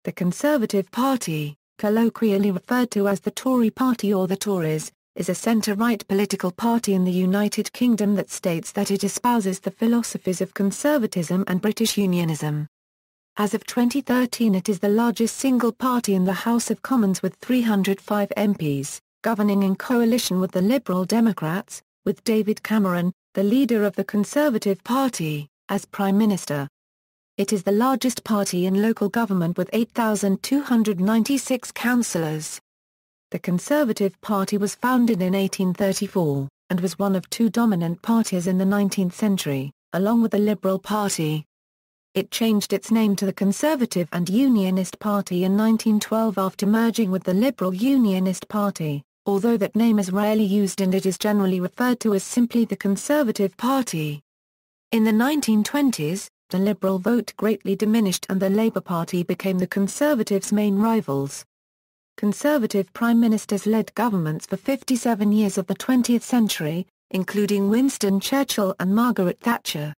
The Conservative Party, colloquially referred to as the Tory Party or the Tories, is a centre-right political party in the United Kingdom that states that it espouses the philosophies of conservatism and British unionism. As of 2013 it is the largest single party in the House of Commons with 305 MPs, governing in coalition with the Liberal Democrats, with David Cameron, the leader of the Conservative Party, as Prime Minister. It is the largest party in local government with 8,296 councillors. The Conservative Party was founded in 1834, and was one of two dominant parties in the 19th century, along with the Liberal Party. It changed its name to the Conservative and Unionist Party in 1912 after merging with the Liberal Unionist Party, although that name is rarely used and it is generally referred to as simply the Conservative Party. In the 1920s, the Liberal vote greatly diminished and the Labour Party became the Conservatives' main rivals. Conservative Prime Ministers led governments for 57 years of the 20th century, including Winston Churchill and Margaret Thatcher.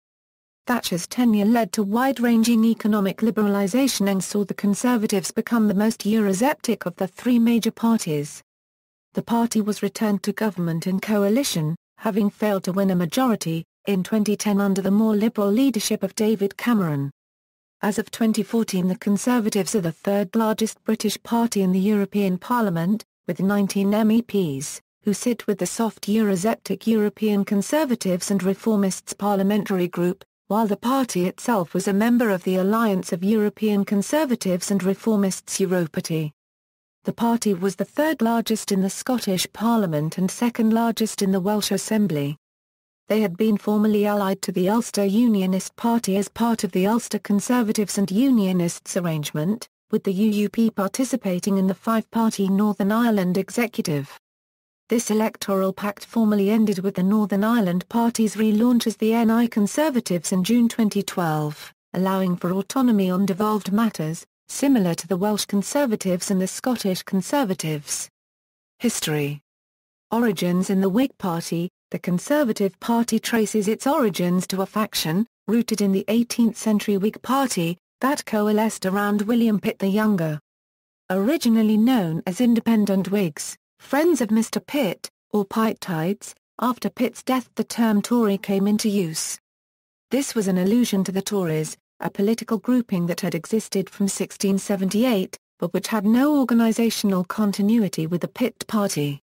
Thatcher's tenure led to wide-ranging economic liberalisation and saw the Conservatives become the most Eurosceptic of the three major parties. The party was returned to government in coalition, having failed to win a majority, in 2010 under the more liberal leadership of David Cameron. As of 2014 the Conservatives are the third largest British party in the European Parliament, with 19 MEPs, who sit with the soft Eurosceptic European Conservatives and Reformists parliamentary group, while the party itself was a member of the Alliance of European Conservatives and Reformists Europarty. The party was the third largest in the Scottish Parliament and second largest in the Welsh Assembly. They had been formerly allied to the Ulster Unionist Party as part of the Ulster Conservatives and Unionists arrangement, with the UUP participating in the five-party Northern Ireland Executive. This electoral pact formally ended with the Northern Ireland Party's relaunch as the NI Conservatives in June 2012, allowing for autonomy on devolved matters, similar to the Welsh Conservatives and the Scottish Conservatives. History. Origins in the Whig Party. The Conservative Party traces its origins to a faction, rooted in the 18th-century Whig Party, that coalesced around William Pitt the Younger. Originally known as Independent Whigs, friends of Mr. Pitt, or Pitttides, after Pitt's death the term Tory came into use. This was an allusion to the Tories, a political grouping that had existed from 1678, but which had no organisational continuity with the Pitt Party.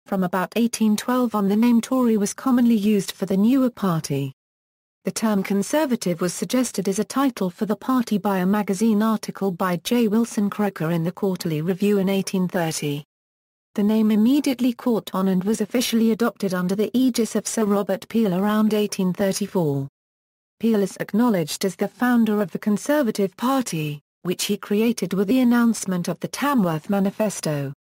From about 1812 on the name Tory was commonly used for the newer party. The term Conservative was suggested as a title for the party by a magazine article by J. Wilson Croker in the Quarterly Review in 1830. The name immediately caught on and was officially adopted under the aegis of Sir Robert Peel around 1834. Peel is acknowledged as the founder of the Conservative Party, which he created with the announcement of the Tamworth Manifesto.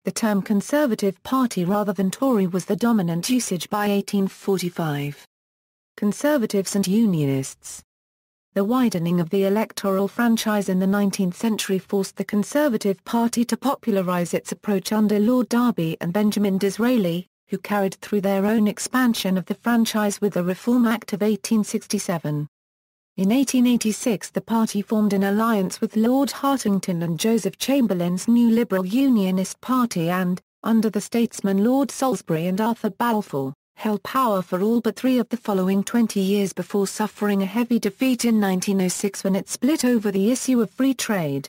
The term Conservative Party rather than Tory was the dominant usage by 1845. Conservatives and Unionists. The widening of the electoral franchise in the 19th century forced the Conservative Party to popularise its approach under Lord Derby and Benjamin Disraeli, who carried through their own expansion of the franchise with the Reform Act of 1867. In 1886 the party formed an alliance with Lord Hartington and Joseph Chamberlain's new Liberal Unionist Party and, under the statesmen Lord Salisbury and Arthur Balfour, held power for all but 3 of the following 20 years before suffering a heavy defeat in 1906 when it split over the issue of free trade.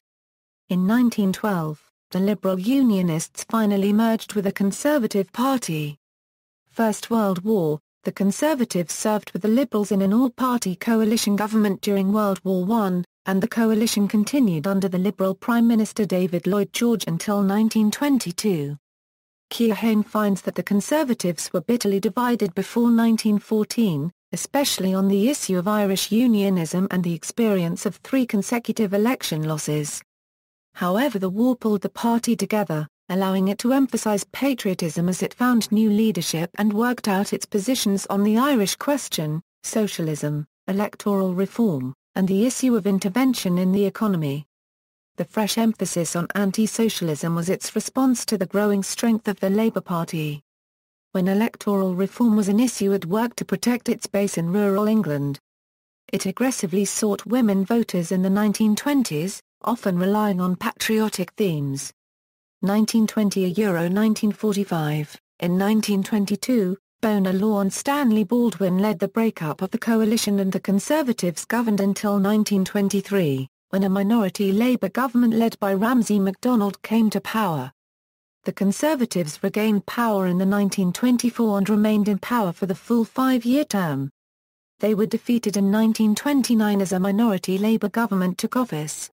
In 1912, the Liberal Unionists finally merged with the Conservative Party. First World War. The Conservatives served with the Liberals in an all-party coalition government during World War I, and the coalition continued under the Liberal Prime Minister David Lloyd George until 1922. Keohane finds that the Conservatives were bitterly divided before 1914, especially on the issue of Irish unionism and the experience of 3 consecutive election losses. However, the war pulled the party together, allowing it to emphasise patriotism as it found new leadership and worked out its positions on the Irish question, socialism, electoral reform, and the issue of intervention in the economy. The fresh emphasis on anti-socialism was its response to the growing strength of the Labour Party. When electoral reform was an issue, it worked to protect its base in rural England. It aggressively sought women voters in the 1920s, often relying on patriotic themes. 1920–1945. In 1922, Bonar Law and Stanley Baldwin led the breakup of the coalition, and the Conservatives governed until 1923, when a minority Labour government led by Ramsay MacDonald came to power. The Conservatives regained power in the 1924 and remained in power for the full 5-year term. They were defeated in 1929 as a minority Labour government took office.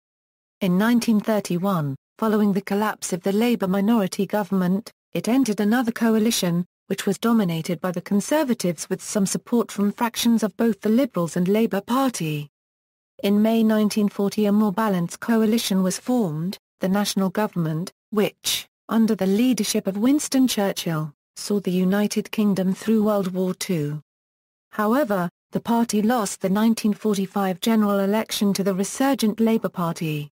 In 1931, following the collapse of the Labour minority government, it entered another coalition, which was dominated by the Conservatives with some support from fractions of both the Liberals and Labour Party. In May 1940 a more balanced coalition was formed, the National Government, which, under the leadership of Winston Churchill, saw the United Kingdom through World War II. However, the party lost the 1945 general election to the resurgent Labour Party.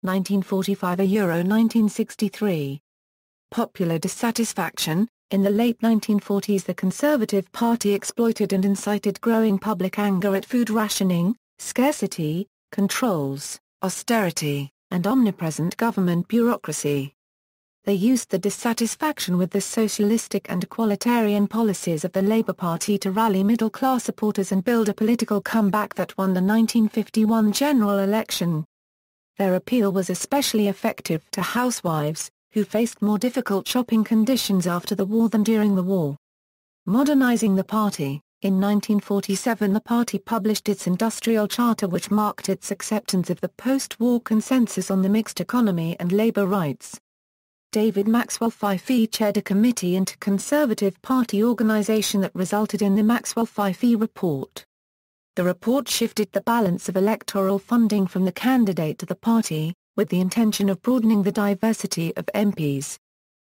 1945–1963. Popular dissatisfaction. In the late 1940s the Conservative Party exploited and incited growing public anger at food rationing, scarcity, controls, austerity, and omnipresent government bureaucracy. They used the dissatisfaction with the socialistic and equalitarian policies of the Labour Party to rally middle-class supporters and build a political comeback that won the 1951 general election. Their appeal was especially effective to housewives, who faced more difficult shopping conditions after the war than during the war. Modernizing the Party. In 1947 the party published its Industrial Charter, which marked its acceptance of the post-war consensus on the mixed economy and labour rights. David Maxwell Fyfie chaired a committee into Conservative Party organisation that resulted in the Maxwell Fyfie Report. The report shifted the balance of electoral funding from the candidate to the party, with the intention of broadening the diversity of MPs.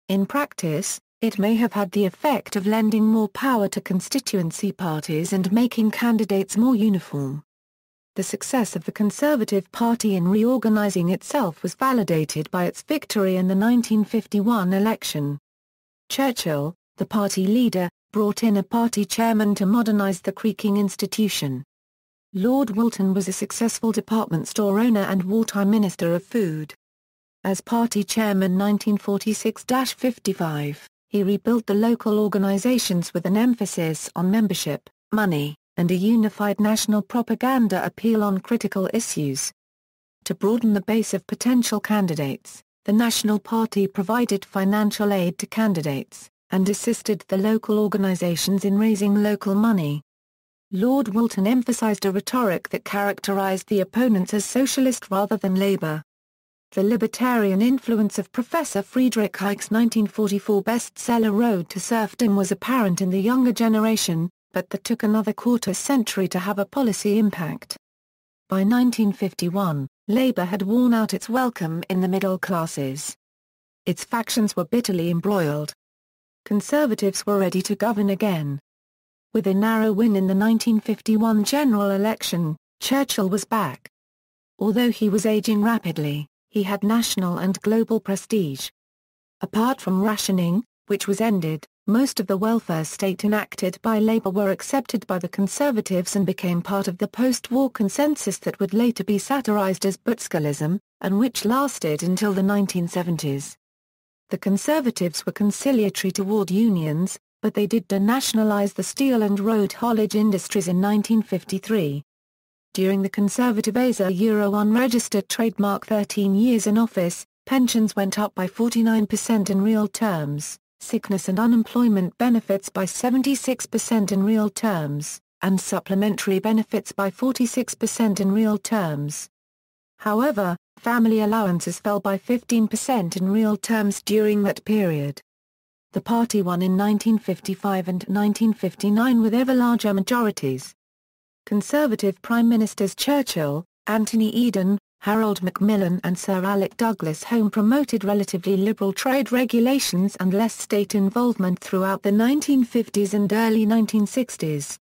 In practice, it may have had the effect of lending more power to constituency parties and making candidates more uniform. The success of the Conservative Party in reorganising itself was validated by its victory in the 1951 election. Churchill, the party leader, brought in a party chairman to modernise the creaking institution. Lord Woolton was a successful department store owner and wartime Minister of Food. As party chairman 1946–55, he rebuilt the local organisations with an emphasis on membership, money, and a unified national propaganda appeal on critical issues. To broaden the base of potential candidates, the National Party provided financial aid to candidates, and assisted the local organisations in raising local money. Lord Woolton emphasised a rhetoric that characterised the opponents as socialist rather than Labour. The libertarian influence of Professor Friedrich Hayek's 1944 bestseller Road to Serfdom was apparent in the younger generation, but that took another quarter-century to have a policy impact. By 1951, Labour had worn out its welcome in the middle classes. Its factions were bitterly embroiled. Conservatives were ready to govern again. With a narrow win in the 1951 general election, Churchill was back. Although he was aging rapidly, he had national and global prestige. Apart from rationing, which was ended, most of the welfare state enacted by Labour were accepted by the Conservatives and became part of the post-war consensus that would later be satirised as Butskalism, and which lasted until the 1970s. The Conservatives were conciliatory toward unions, but they did denationalise the steel and road haulage industries in 1953. During the Conservative ASA unregistered trademark 13 years in office, pensions went up by 49% in real terms, sickness and unemployment benefits by 76% in real terms, and supplementary benefits by 46% in real terms. However, family allowances fell by 15% in real terms during that period. The party won in 1955 and 1959 with ever larger majorities. Conservative Prime Ministers Churchill, Anthony Eden, Harold Macmillan and Sir Alec Douglas Home promoted relatively liberal trade regulations and less state involvement throughout the 1950s and early 1960s.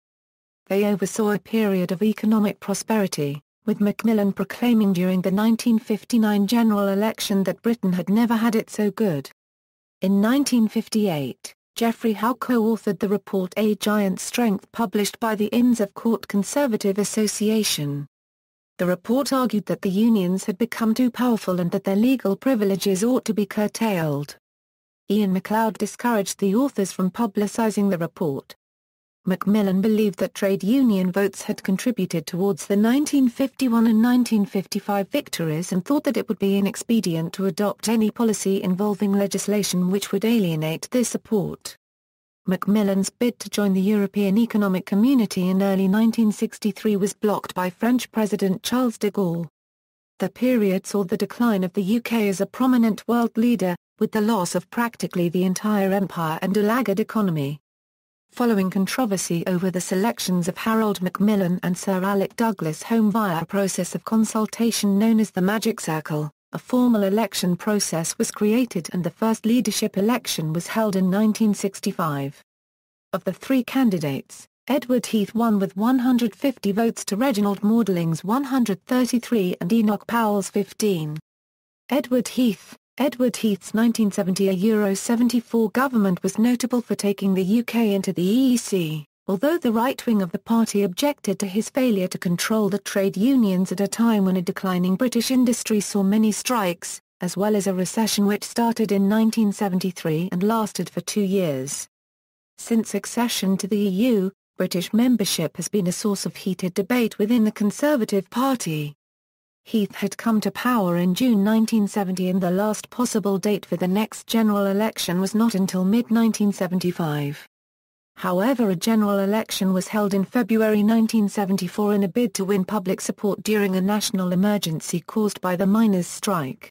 They oversaw a period of economic prosperity, with Macmillan proclaiming during the 1959 general election that Britain had never had it so good. In 1958, Geoffrey Howe co-authored the report A Giant Strength published by the Inns of Court Conservative Association. The report argued that the unions had become too powerful and that their legal privileges ought to be curtailed. Ian MacLeod discouraged the authors from publicizing the report. Macmillan believed that trade union votes had contributed towards the 1951 and 1955 victories and thought that it would be inexpedient to adopt any policy involving legislation which would alienate their support. Macmillan's bid to join the European Economic Community in early 1963 was blocked by French President Charles de Gaulle. The period saw the decline of the UK as a prominent world leader, with the loss of practically the entire empire and a laggard economy. Following controversy over the selections of Harold Macmillan and Sir Alec Douglas Home via a process of consultation known as the Magic Circle, a formal election process was created and the first leadership election was held in 1965. Of the three candidates, Edward Heath won with 150 votes to Reginald Maudling's 133 and Enoch Powell's 15. Edward Heath's 1970 €74 government was notable for taking the UK into the EEC, although the right wing of the party objected to his failure to control the trade unions at a time when a declining British industry saw many strikes, as well as a recession which started in 1973 and lasted for 2 years. Since accession to the EU, British membership has been a source of heated debate within the Conservative Party. Heath had come to power in June 1970 and the last possible date for the next general election was not until mid-1975. However, a general election was held in February 1974 in a bid to win public support during a national emergency caused by the miners' strike.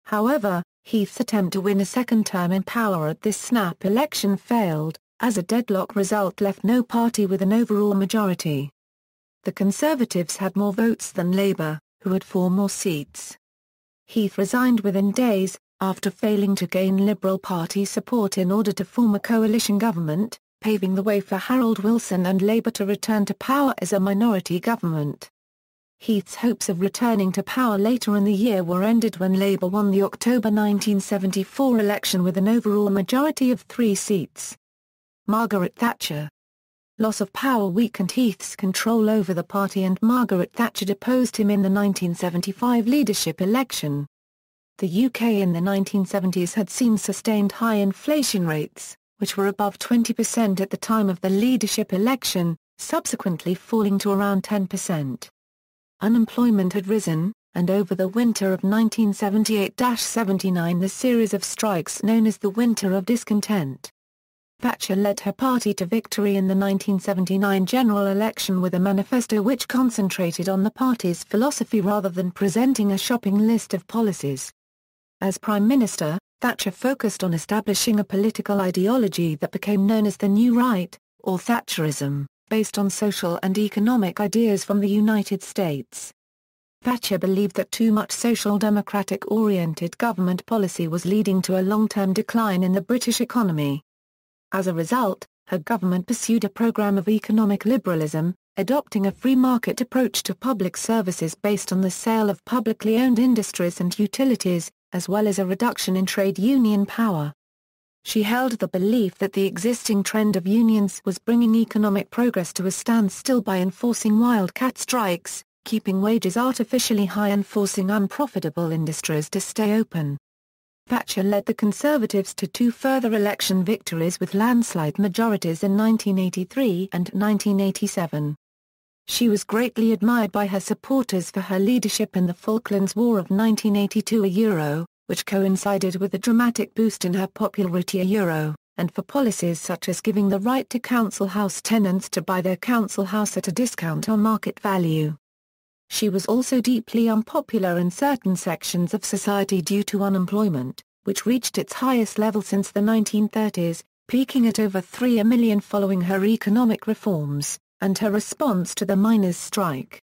However, Heath's attempt to win a second term in power at this snap election failed, as a deadlock result left no party with an overall majority. The Conservatives had more votes than Labour, who had 4 more seats. Heath resigned within days, after failing to gain Liberal Party support in order to form a coalition government, paving the way for Harold Wilson and Labour to return to power as a minority government. Heath's hopes of returning to power later in the year were ended when Labour won the October 1974 election with an overall majority of 3 seats. Margaret Thatcher. Loss of power weakened Heath's control over the party and Margaret Thatcher deposed him in the 1975 leadership election. The UK in the 1970s had seen sustained high inflation rates, which were above 20% at the time of the leadership election, subsequently falling to around 10%. Unemployment had risen, and over the winter of 1978-79 the series of strikes known as the Winter of Discontent. Thatcher led her party to victory in the 1979 general election with a manifesto which concentrated on the party's philosophy rather than presenting a shopping list of policies. As Prime Minister, Thatcher focused on establishing a political ideology that became known as the New Right, or Thatcherism, based on social and economic ideas from the United States. Thatcher believed that too much social democratic-oriented government policy was leading to a long-term decline in the British economy. As a result, her government pursued a program of economic liberalism, adopting a free market approach to public services based on the sale of publicly owned industries and utilities, as well as a reduction in trade union power. She held the belief that the existing trend of unions was bringing economic progress to a standstill by enforcing wildcat strikes, keeping wages artificially high and forcing unprofitable industries to stay open. Thatcher led the Conservatives to 2 further election victories with landslide majorities in 1983 and 1987. She was greatly admired by her supporters for her leadership in the Falklands War of 1982 which coincided with a dramatic boost in her popularity and for policies such as giving the right to council house tenants to buy their council house at a discount on market value. She was also deeply unpopular in certain sections of society due to unemployment, which reached its highest level since the 1930s, peaking at over 3 million following her economic reforms, and her response to the miners' strike.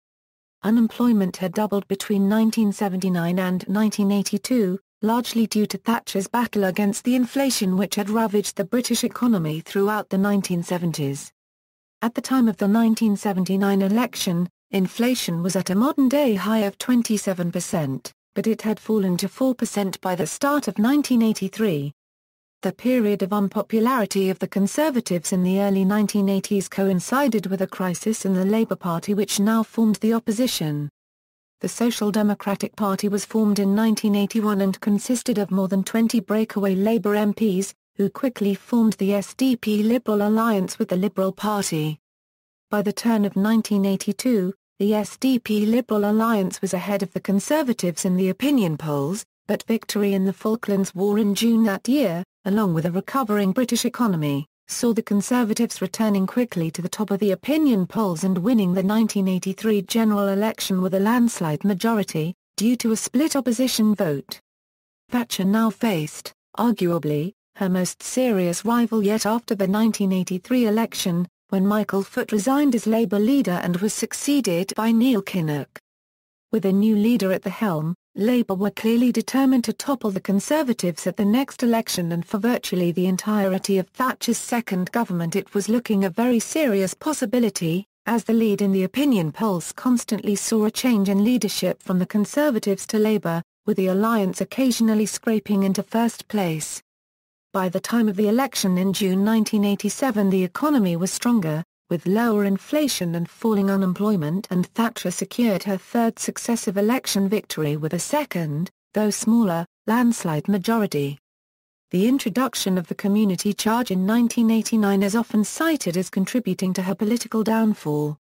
Unemployment had doubled between 1979 and 1982, largely due to Thatcher's battle against the inflation which had ravaged the British economy throughout the 1970s. At the time of the 1979 election, inflation was at a modern-day high of 27%, but it had fallen to 4% by the start of 1983. The period of unpopularity of the Conservatives in the early 1980s coincided with a crisis in the Labour Party which now formed the opposition. The Social Democratic Party was formed in 1981 and consisted of more than 20 breakaway Labour MPs, who quickly formed the SDP Liberal alliance with the Liberal Party. By the turn of 1982, the SDP Liberal alliance was ahead of the Conservatives in the opinion polls, but victory in the Falklands War in June that year, along with a recovering British economy, saw the Conservatives returning quickly to the top of the opinion polls and winning the 1983 general election with a landslide majority, due to a split opposition vote. Thatcher now faced, arguably, her most serious rival yet after the 1983 election, when Michael Foot resigned as Labour leader and was succeeded by Neil Kinnock. With a new leader at the helm, Labour were clearly determined to topple the Conservatives at the next election, and for virtually the entirety of Thatcher's second government it was looking a very serious possibility, as the lead in the opinion polls constantly saw a change in leadership from the Conservatives to Labour, with the alliance occasionally scraping into first place. By the time of the election in June 1987 the economy was stronger, with lower inflation and falling unemployment, and Thatcher secured her third successive election victory with a second, though smaller, landslide majority. The introduction of the community charge in 1989 is often cited as contributing to her political downfall.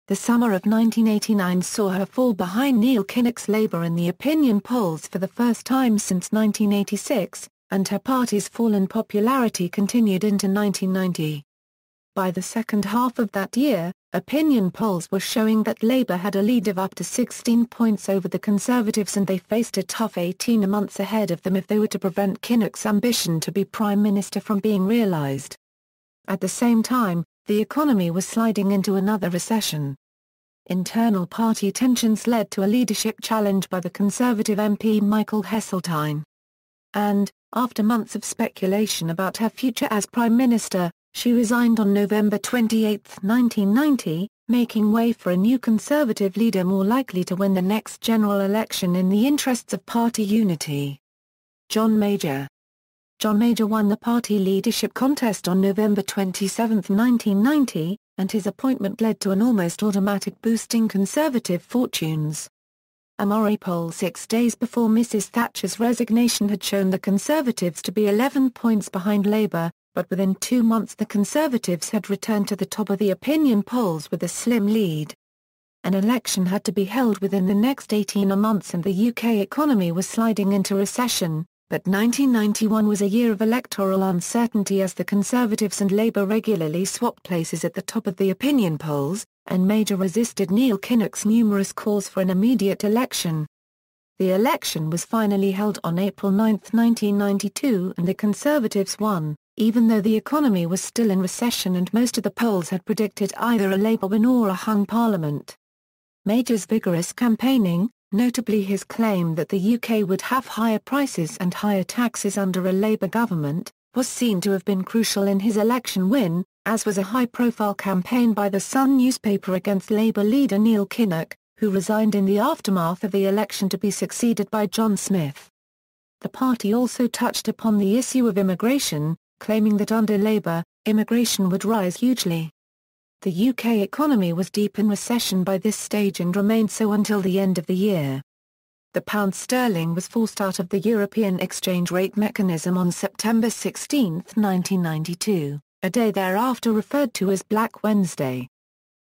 The summer of 1989 saw her fall behind Neil Kinnock's Labour in the opinion polls for the first time since 1986, and her party's fall in popularity continued into 1990. By the second half of that year, opinion polls were showing that Labour had a lead of up to 16 points over the Conservatives, and they faced a tough 18 months ahead of them if they were to prevent Kinnock's ambition to be Prime Minister from being realised. At the same time, the economy was sliding into another recession. Internal party tensions led to a leadership challenge by the Conservative MP Michael Heseltine. And, after months of speculation about her future as Prime Minister, she resigned on November 28, 1990, making way for a new Conservative leader more likely to win the next general election in the interests of party unity. John Major. John Major won the party leadership contest on November 27, 1990, and his appointment led to an almost automatic boost in Conservative fortunes. A Murray poll 6 days before Mrs Thatcher's resignation had shown the Conservatives to be 11 points behind Labour, but within 2 months the Conservatives had returned to the top of the opinion polls with a slim lead. An election had to be held within the next 18 months and the UK economy was sliding into recession, but 1991 was a year of electoral uncertainty as the Conservatives and Labour regularly swapped places at the top of the opinion polls, and Major resisted Neil Kinnock's numerous calls for an immediate election. The election was finally held on April 9, 1992, and the Conservatives won, even though the economy was still in recession and most of the polls had predicted either a Labour win or a hung parliament. Major's vigorous campaigning, notably his claim that the UK would have higher prices and higher taxes under a Labour government, was seen to have been crucial in his election win, as was a high-profile campaign by the Sun newspaper against Labour leader Neil Kinnock, who resigned in the aftermath of the election to be succeeded by John Smith. The party also touched upon the issue of immigration, claiming that under Labour, immigration would rise hugely. The UK economy was deep in recession by this stage and remained so until the end of the year. The pound sterling was forced out of the European exchange rate mechanism on September 16, 1992, a day thereafter referred to as Black Wednesday.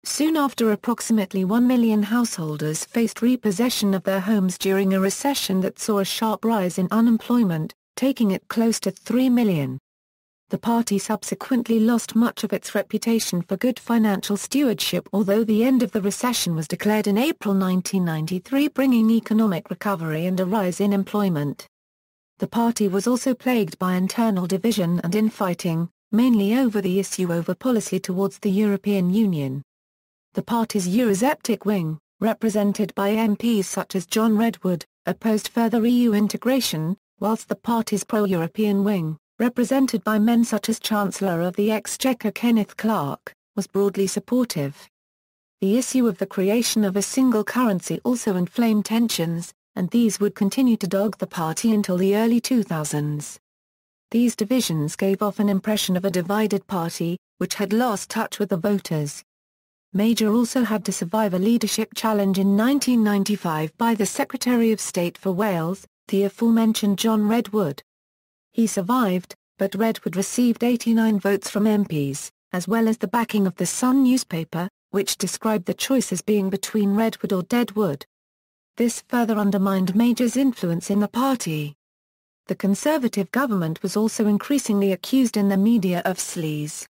Soon after, approximately 1 million householders faced repossession of their homes during a recession that saw a sharp rise in unemployment, taking it close to 3 million. The party subsequently lost much of its reputation for good financial stewardship, although the end of the recession was declared in April 1993, bringing economic recovery and a rise in employment. The party was also plagued by internal division and infighting, mainly over the issue over policy towards the European Union. The party's Eurosceptic wing, represented by MPs such as John Redwood, opposed further EU integration, whilst the party's pro-European wing, represented by men such as Chancellor of the Exchequer Kenneth Clarke, was broadly supportive. The issue of the creation of a single currency also inflamed tensions, and these would continue to dog the party until the early 2000s. These divisions gave off an impression of a divided party, which had lost touch with the voters. Major also had to survive a leadership challenge in 1995 by the Secretary of State for Wales, the aforementioned John Redwood. He survived, but Redwood received 89 votes from MPs, as well as the backing of the Sun newspaper, which described the choice as being between Redwood or Deadwood. This further undermined Major's influence in the party. The Conservative government was also increasingly accused in the media of sleaze.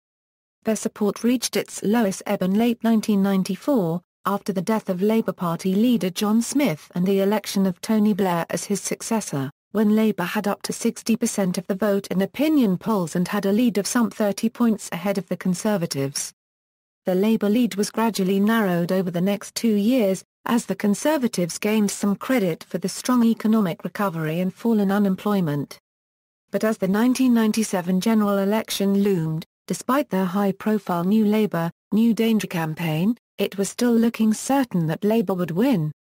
Their support reached its lowest ebb in late 1994, after the death of Labour Party leader John Smith and the election of Tony Blair as his successor, when Labour had up to 60% of the vote in opinion polls and had a lead of some 30 points ahead of the Conservatives. The Labour lead was gradually narrowed over the next 2 years, as the Conservatives gained some credit for the strong economic recovery and fall in unemployment. But as the 1997 general election loomed, despite their high-profile New Labour, New Danger campaign, it was still looking certain that Labour would win.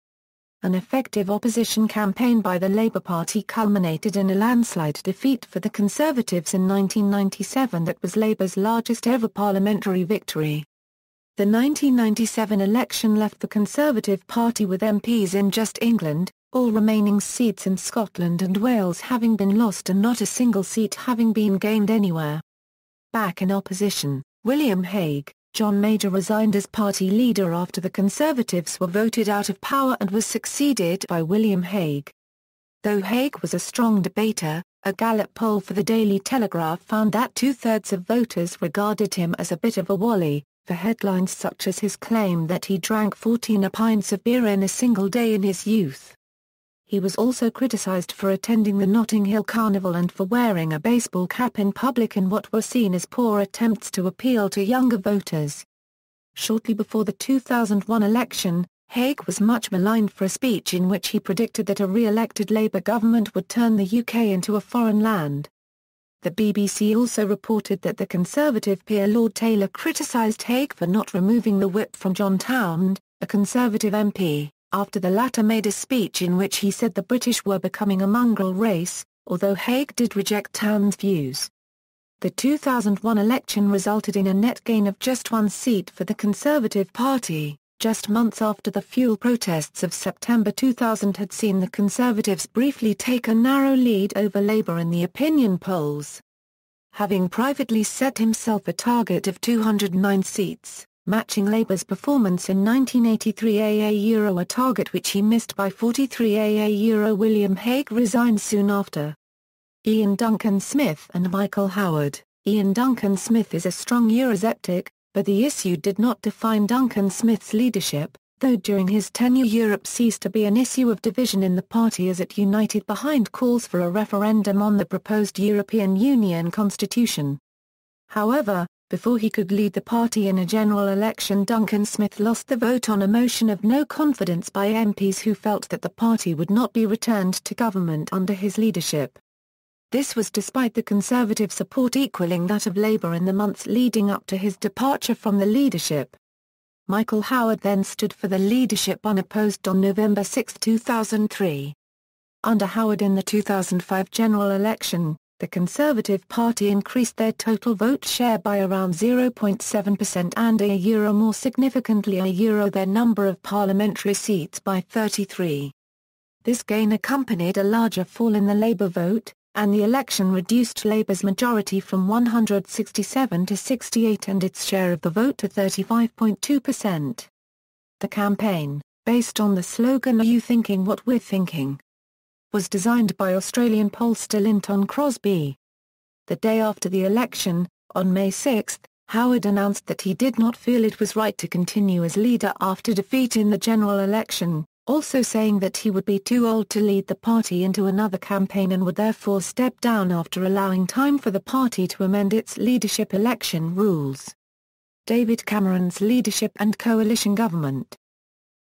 An effective opposition campaign by the Labour Party culminated in a landslide defeat for the Conservatives in 1997 that was Labour's largest ever parliamentary victory. The 1997 election left the Conservative Party with MPs in just England, all remaining seats in Scotland and Wales having been lost and not a single seat having been gained anywhere. Back in opposition, William Hague, John Major resigned as party leader after the Conservatives were voted out of power and was succeeded by William Hague. Though Hague was a strong debater, a Gallup poll for the Daily Telegraph found that 2/3 of voters regarded him as a bit of a wally, for headlines such as his claim that he drank 14 pints of beer in a single day in his youth. He was also criticised for attending the Notting Hill Carnival and for wearing a baseball cap in public in what were seen as poor attempts to appeal to younger voters. Shortly before the 2001 election, Hague was much maligned for a speech in which he predicted that a re-elected Labour government would turn the UK into a foreign land. The BBC also reported that the Conservative peer Lord Taylor criticised Hague for not removing the whip from John Townend, a Conservative MP, after the latter made a speech in which he said the British were becoming a mongrel race, although Hague did reject Townend's views. The 2001 election resulted in a net gain of just one seat for the Conservative Party, just months after the fuel protests of September 2000 had seen the Conservatives briefly take a narrow lead over Labour in the opinion polls. Having privately set himself a target of 209 seats, matching Labour's performance in 1983 a target which he missed by 43 a William Hague resigned soon after. Ian Duncan Smith and Michael Howard. Ian Duncan Smith is a strong Eurosceptic, but the issue did not define Duncan Smith's leadership, though during his tenure Europe ceased to be an issue of division in the party as it united behind calls for a referendum on the proposed European Union constitution. However, before he could lead the party in a general election, Duncan Smith lost the vote on a motion of no confidence by MPs who felt that the party would not be returned to government under his leadership. This was despite the Conservative support equalling that of Labour in the months leading up to his departure from the leadership. Michael Howard then stood for the leadership unopposed on November 6, 2003. Under Howard in the 2005 general election, the Conservative Party increased their total vote share by around 0.7% and more significantly their number of parliamentary seats by 33. This gain accompanied a larger fall in the Labour vote, and the election reduced Labour's majority from 167 to 68 and its share of the vote to 35.2%. The campaign, based on the slogan "Are you thinking what we're thinking?" was designed by Australian pollster Linton Crosby. The day after the election, on May 6, Howard announced that he did not feel it was right to continue as leader after defeat in the general election, also saying that he would be too old to lead the party into another campaign and would therefore step down after allowing time for the party to amend its leadership election rules. David Cameron's leadership and coalition government.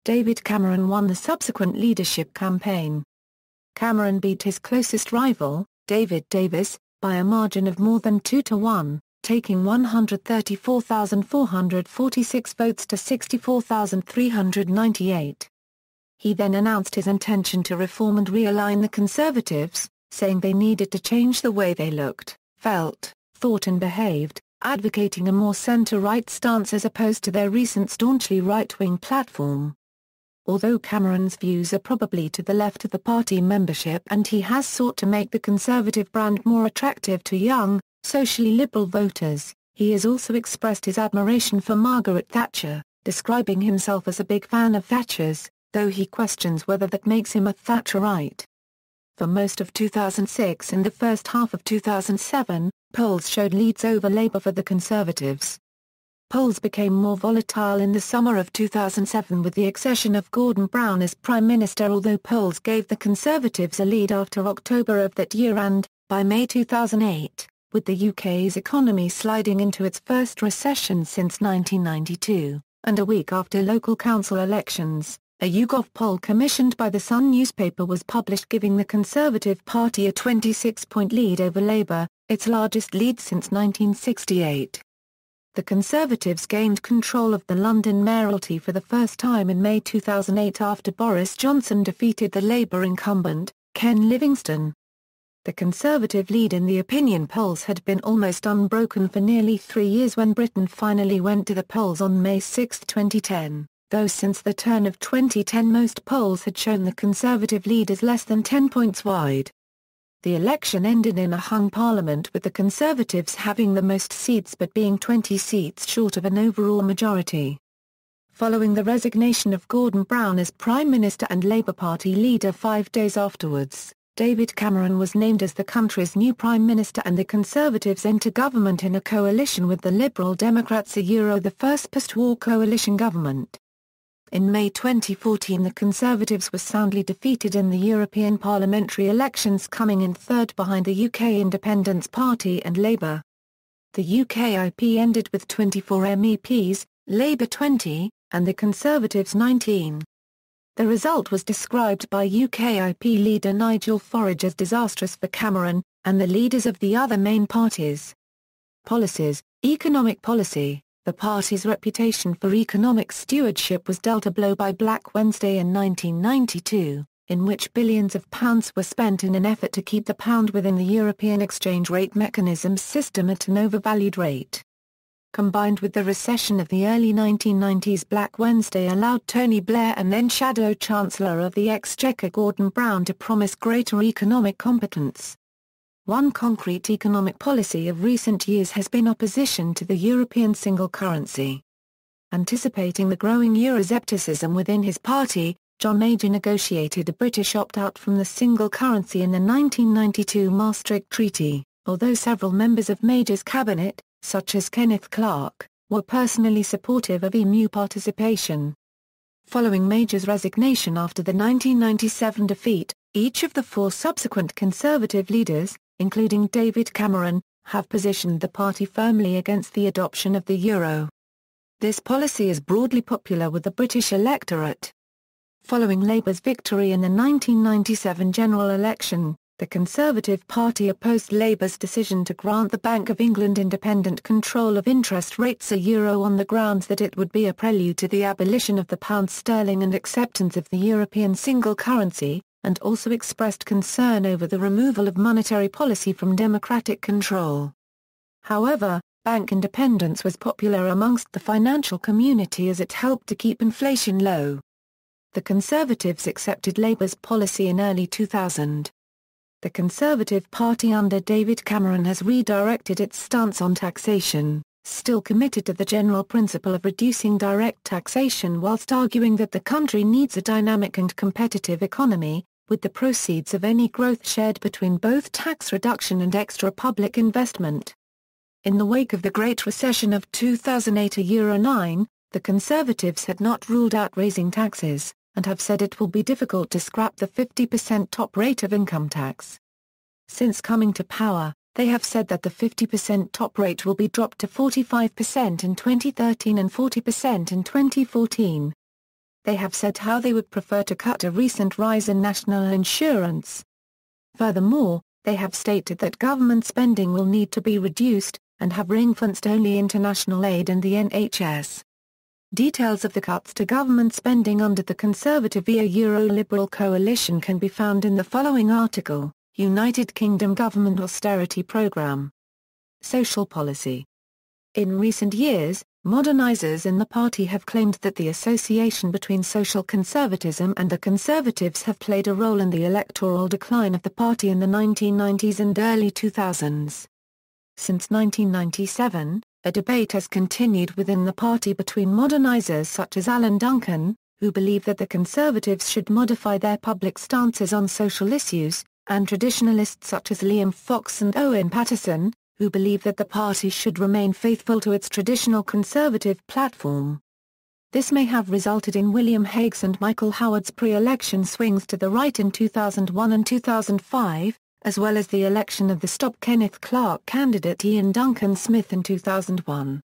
David Cameron won the subsequent leadership campaign. Cameron beat his closest rival, David Davis, by a margin of more than 2-1, taking 134,446 votes to 64,398. He then announced his intention to reform and realign the Conservatives, saying they needed to change the way they looked, felt, thought and behaved, advocating a more centre-right stance as opposed to their recent staunchly right-wing platform. Although Cameron's views are probably to the left of the party membership and he has sought to make the Conservative brand more attractive to young, socially liberal voters, he has also expressed his admiration for Margaret Thatcher, describing himself as a big fan of Thatcher's, though he questions whether that makes him a Thatcherite. For most of 2006 and the first half of 2007, polls showed leads over Labour for the Conservatives. Polls became more volatile in the summer of 2007 with the accession of Gordon Brown as Prime Minister, although polls gave the Conservatives a lead after October of that year and, by May 2008, with the UK's economy sliding into its first recession since 1992, and a week after local council elections, a YouGov poll commissioned by the Sun newspaper was published giving the Conservative Party a 26-point lead over Labour, its largest lead since 1968. The Conservatives gained control of the London mayoralty for the first time in May 2008 after Boris Johnson defeated the Labour incumbent, Ken Livingstone. The Conservative lead in the opinion polls had been almost unbroken for nearly 3 years when Britain finally went to the polls on May 6, 2010, though since the turn of 2010 most polls had shown the Conservative lead as less than 10 points wide. The election ended in a hung parliament with the Conservatives having the most seats but being 20 seats short of an overall majority. Following the resignation of Gordon Brown as Prime Minister and Labour Party leader 5 days afterwards, David Cameron was named as the country's new Prime Minister and the Conservatives enter government in a coalition with the Liberal Democrats, the first post-war coalition government. In May 2014 the Conservatives were soundly defeated in the European parliamentary elections, coming in third behind the UK Independence Party and Labour. The UKIP ended with 24 MEPs, Labour 20, and the Conservatives 19. The result was described by UKIP leader Nigel Farage as disastrous for Cameron, and the leaders of the other main parties. Policies. Economic policy. The party's reputation for economic stewardship was dealt a blow by Black Wednesday in 1992, in which billions of pounds were spent in an effort to keep the pound within the European exchange rate mechanism's system at an overvalued rate. Combined with the recession of the early 1990s, Black Wednesday allowed Tony Blair and then Shadow Chancellor of the Exchequer Gordon Brown to promise greater economic competence. One concrete economic policy of recent years has been opposition to the European single currency. Anticipating the growing Euroscepticism within his party, John Major negotiated a British opt-out from the single currency in the 1992 Maastricht Treaty, although several members of Major's cabinet, such as Kenneth Clarke, were personally supportive of EMU participation. Following Major's resignation after the 1997 defeat, each of the 4 subsequent Conservative leaders, including David Cameron, have positioned the party firmly against the adoption of the euro. This policy is broadly popular with the British electorate. Following Labour's victory in the 1997 general election, the Conservative Party opposed Labour's decision to grant the Bank of England independent control of interest rates a euro on the grounds that it would be a prelude to the abolition of the pound sterling and acceptance of the European single currency, and also expressed concern over the removal of monetary policy from democratic control. However, bank independence was popular amongst the financial community as it helped to keep inflation low. The Conservatives accepted Labour's policy in early 2000. The Conservative Party under David Cameron has redirected its stance on taxation, still committed to the general principle of reducing direct taxation whilst arguing that the country needs a dynamic and competitive economy, with the proceeds of any growth shared between both tax reduction and extra public investment. In the wake of the Great Recession of 2008 €9, the Conservatives had not ruled out raising taxes, and have said it will be difficult to scrap the 50% top rate of income tax. Since coming to power, they have said that the 50% top rate will be dropped to 45% in 2013 and 40% in 2014. They have said how they would prefer to cut a recent rise in national insurance. Furthermore, they have stated that government spending will need to be reduced, and have ring-fenced only international aid and the NHS. Details of the cuts to government spending under the Conservative via Euro-Liberal coalition can be found in the following article, United Kingdom Government Austerity Programme. Social policy. In recent years, modernizers in the party have claimed that the association between social conservatism and the Conservatives have played a role in the electoral decline of the party in the 1990s and early 2000s. Since 1997, a debate has continued within the party between modernizers such as Alan Duncan, who believe that the Conservatives should modify their public stances on social issues, and traditionalists such as Liam Fox and Owen Paterson, who believe that the party should remain faithful to its traditional conservative platform. This may have resulted in William Hague's and Michael Howard's pre-election swings to the right in 2001 and 2005, as well as the election of the Stop Kenneth Clarke candidate Ian Duncan Smith in 2001.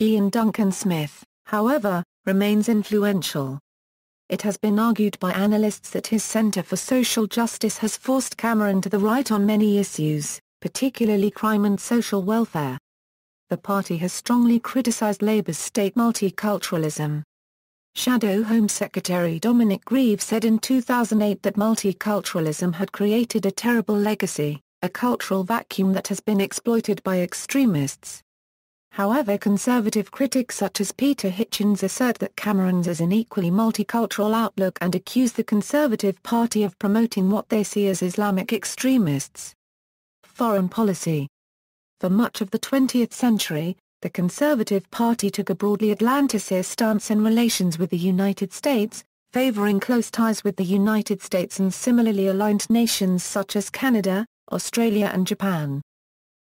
Ian Duncan Smith, however, remains influential. It has been argued by analysts that his Centre for Social Justice has forced Cameron to the right on many issues, particularly crime and social welfare. The party has strongly criticised Labour's state multiculturalism. Shadow Home Secretary Dominic Grieve said in 2008 that multiculturalism had created a terrible legacy, a cultural vacuum that has been exploited by extremists. However, Conservative critics such as Peter Hitchens assert that Cameron's is an equally multicultural outlook and accuse the Conservative Party of promoting what they see as Islamic extremists. Foreign policy. For much of the 20th century, the Conservative Party took a broadly Atlanticist stance in relations with the United States, favoring close ties with the United States and similarly aligned nations such as Canada, Australia and Japan.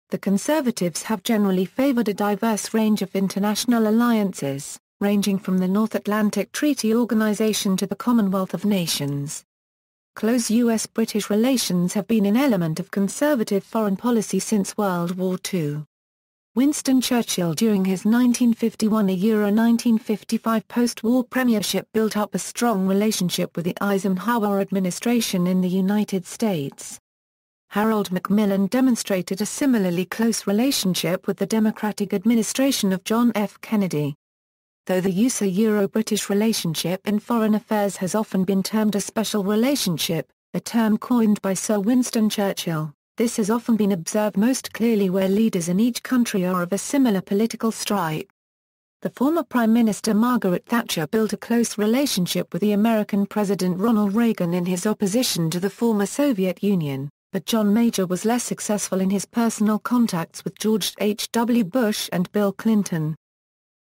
The Conservatives have generally favored a diverse range of international alliances, ranging from the North Atlantic Treaty Organization to the Commonwealth of Nations. Close U.S.-British relations have been an element of conservative foreign policy since World War II. Winston Churchill during his 1951–1955 post-war premiership built up a strong relationship with the Eisenhower administration in the United States. Harold Macmillan demonstrated a similarly close relationship with the Democratic administration of John F. Kennedy. Though the USA-Euro-British relationship in foreign affairs has often been termed a special relationship, a term coined by Sir Winston Churchill, this has often been observed most clearly where leaders in each country are of a similar political stripe. The former Prime Minister Margaret Thatcher built a close relationship with the American President Ronald Reagan in his opposition to the former Soviet Union, but John Major was less successful in his personal contacts with George H. W. Bush and Bill Clinton.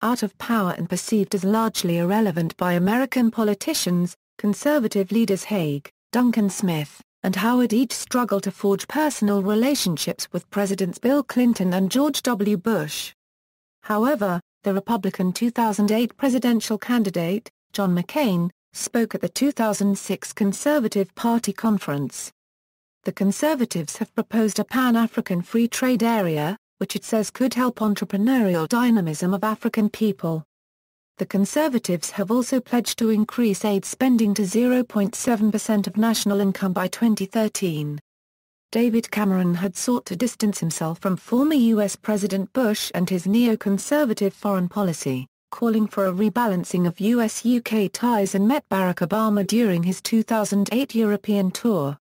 Out of power and perceived as largely irrelevant by American politicians, conservative leaders Hague, Duncan Smith, and Howard each struggled to forge personal relationships with Presidents Bill Clinton and George W. Bush. However, the Republican 2008 presidential candidate, John McCain, spoke at the 2006 Conservative Party conference. The Conservatives have proposed a Pan-African free trade area, which it says could help entrepreneurial dynamism of African people. The Conservatives have also pledged to increase aid spending to 0.7% of national income by 2013. David Cameron had sought to distance himself from former U.S. President Bush and his neo-conservative foreign policy, calling for a rebalancing of U.S.-UK ties and met Barack Obama during his 2008 European tour.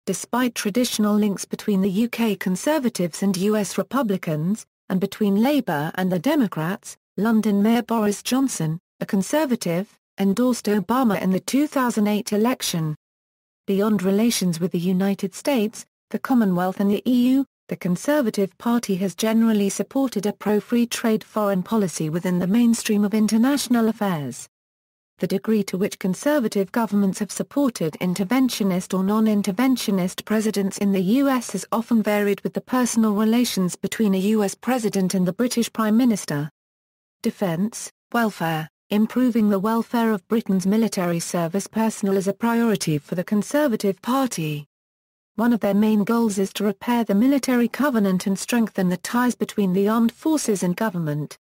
Despite traditional links between the UK Conservatives and US Republicans, and between Labour and the Democrats, London Mayor Boris Johnson, a Conservative, endorsed Obama in the 2008 election. Beyond relations with the United States, the Commonwealth and the EU, the Conservative Party has generally supported a pro-free trade foreign policy within the mainstream of international affairs. The degree to which conservative governments have supported interventionist or non-interventionist presidents in the U.S. has often varied with the personal relations between a U.S. president and the British Prime Minister. Defence, welfare. Improving the welfare of Britain's military service personnel is a priority for the Conservative Party. One of their main goals is to repair the military covenant and strengthen the ties between the armed forces and government.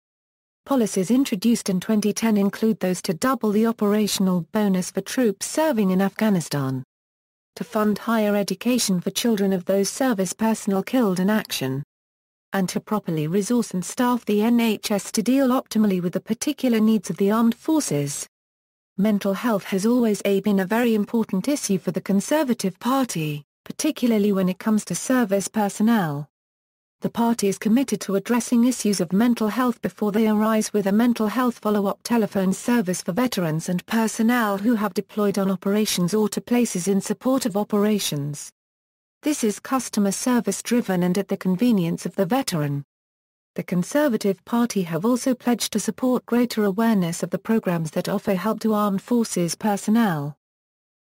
Policies introduced in 2010 include those to double the operational bonus for troops serving in Afghanistan, to fund higher education for children of those service personnel killed in action, and to properly resource and staff the NHS to deal optimally with the particular needs of the armed forces. Mental health has always been a very important issue for the Conservative Party, particularly when it comes to service personnel. the party is committed to addressing issues of mental health before they arise, with a mental health follow-up telephone service for veterans and personnel who have deployed on operations or to places in support of operations. This is customer service driven and at the convenience of the veteran. The Conservative Party have also pledged to support greater awareness of the programs that offer help to armed forces personnel.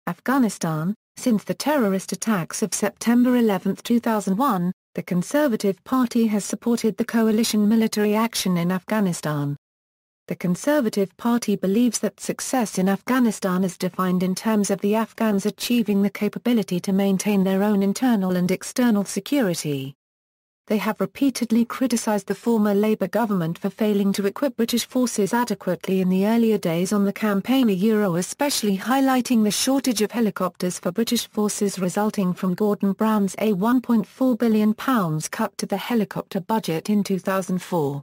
Afghanistan. Since the terrorist attacks of September 11, 2001, the Conservative Party has supported the coalition military action in Afghanistan. The Conservative Party believes that success in Afghanistan is defined in terms of the Afghans achieving the capability to maintain their own internal and external security. They have repeatedly criticised the former Labour government for failing to equip British forces adequately in the earlier days on the campaign, especially highlighting the shortage of helicopters for British forces resulting from Gordon Brown's £1.4 billion cut to the helicopter budget in 2004.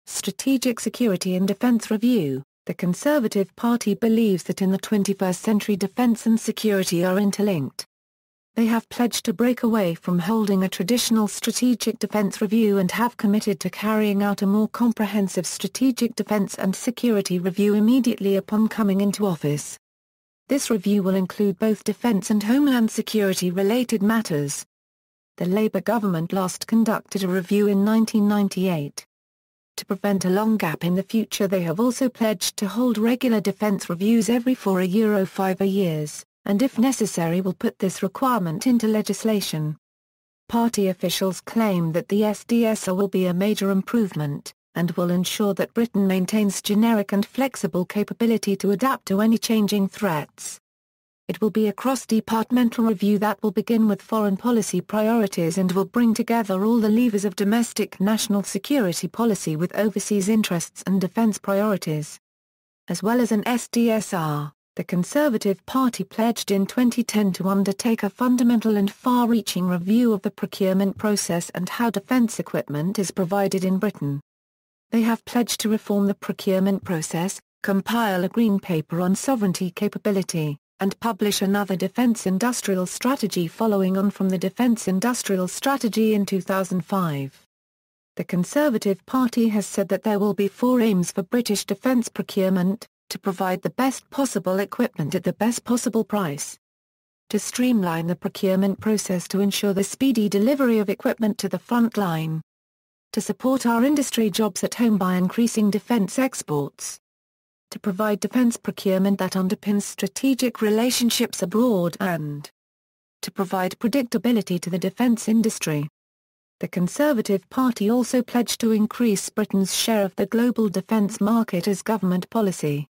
Strategic Security and Defence Review. The Conservative Party believes that in the 21st century defence and security are interlinked. They have pledged to break away from holding a traditional strategic defence review and have committed to carrying out a more comprehensive strategic defence and security review immediately upon coming into office. This review will include both defence and homeland security related matters. The Labour government last conducted a review in 1998. To prevent a long gap in the future, they have also pledged to hold regular defence reviews every €5 years. And if necessary will put this requirement into legislation. Party officials claim that the SDSR will be a major improvement, and will ensure that Britain maintains generic and flexible capability to adapt to any changing threats. It will be a cross-departmental review that will begin with foreign policy priorities and will bring together all the levers of domestic national security policy with overseas interests and defence priorities. As well as an SDSR. The Conservative Party pledged in 2010 to undertake a fundamental and far-reaching review of the procurement process and how defence equipment is provided in Britain. They have pledged to reform the procurement process, compile a green paper on sovereignty capability, and publish another defence industrial strategy following on from the defence industrial strategy in 2005. The Conservative Party has said that there will be 4 aims for British defence procurement: to provide the best possible equipment at the best possible price, to streamline the procurement process to ensure the speedy delivery of equipment to the front line, to support our industry jobs at home by increasing defence exports, to provide defence procurement that underpins strategic relationships abroad, and to provide predictability to the defence industry. The Conservative Party also pledged to increase Britain's share of the global defence market as government policy.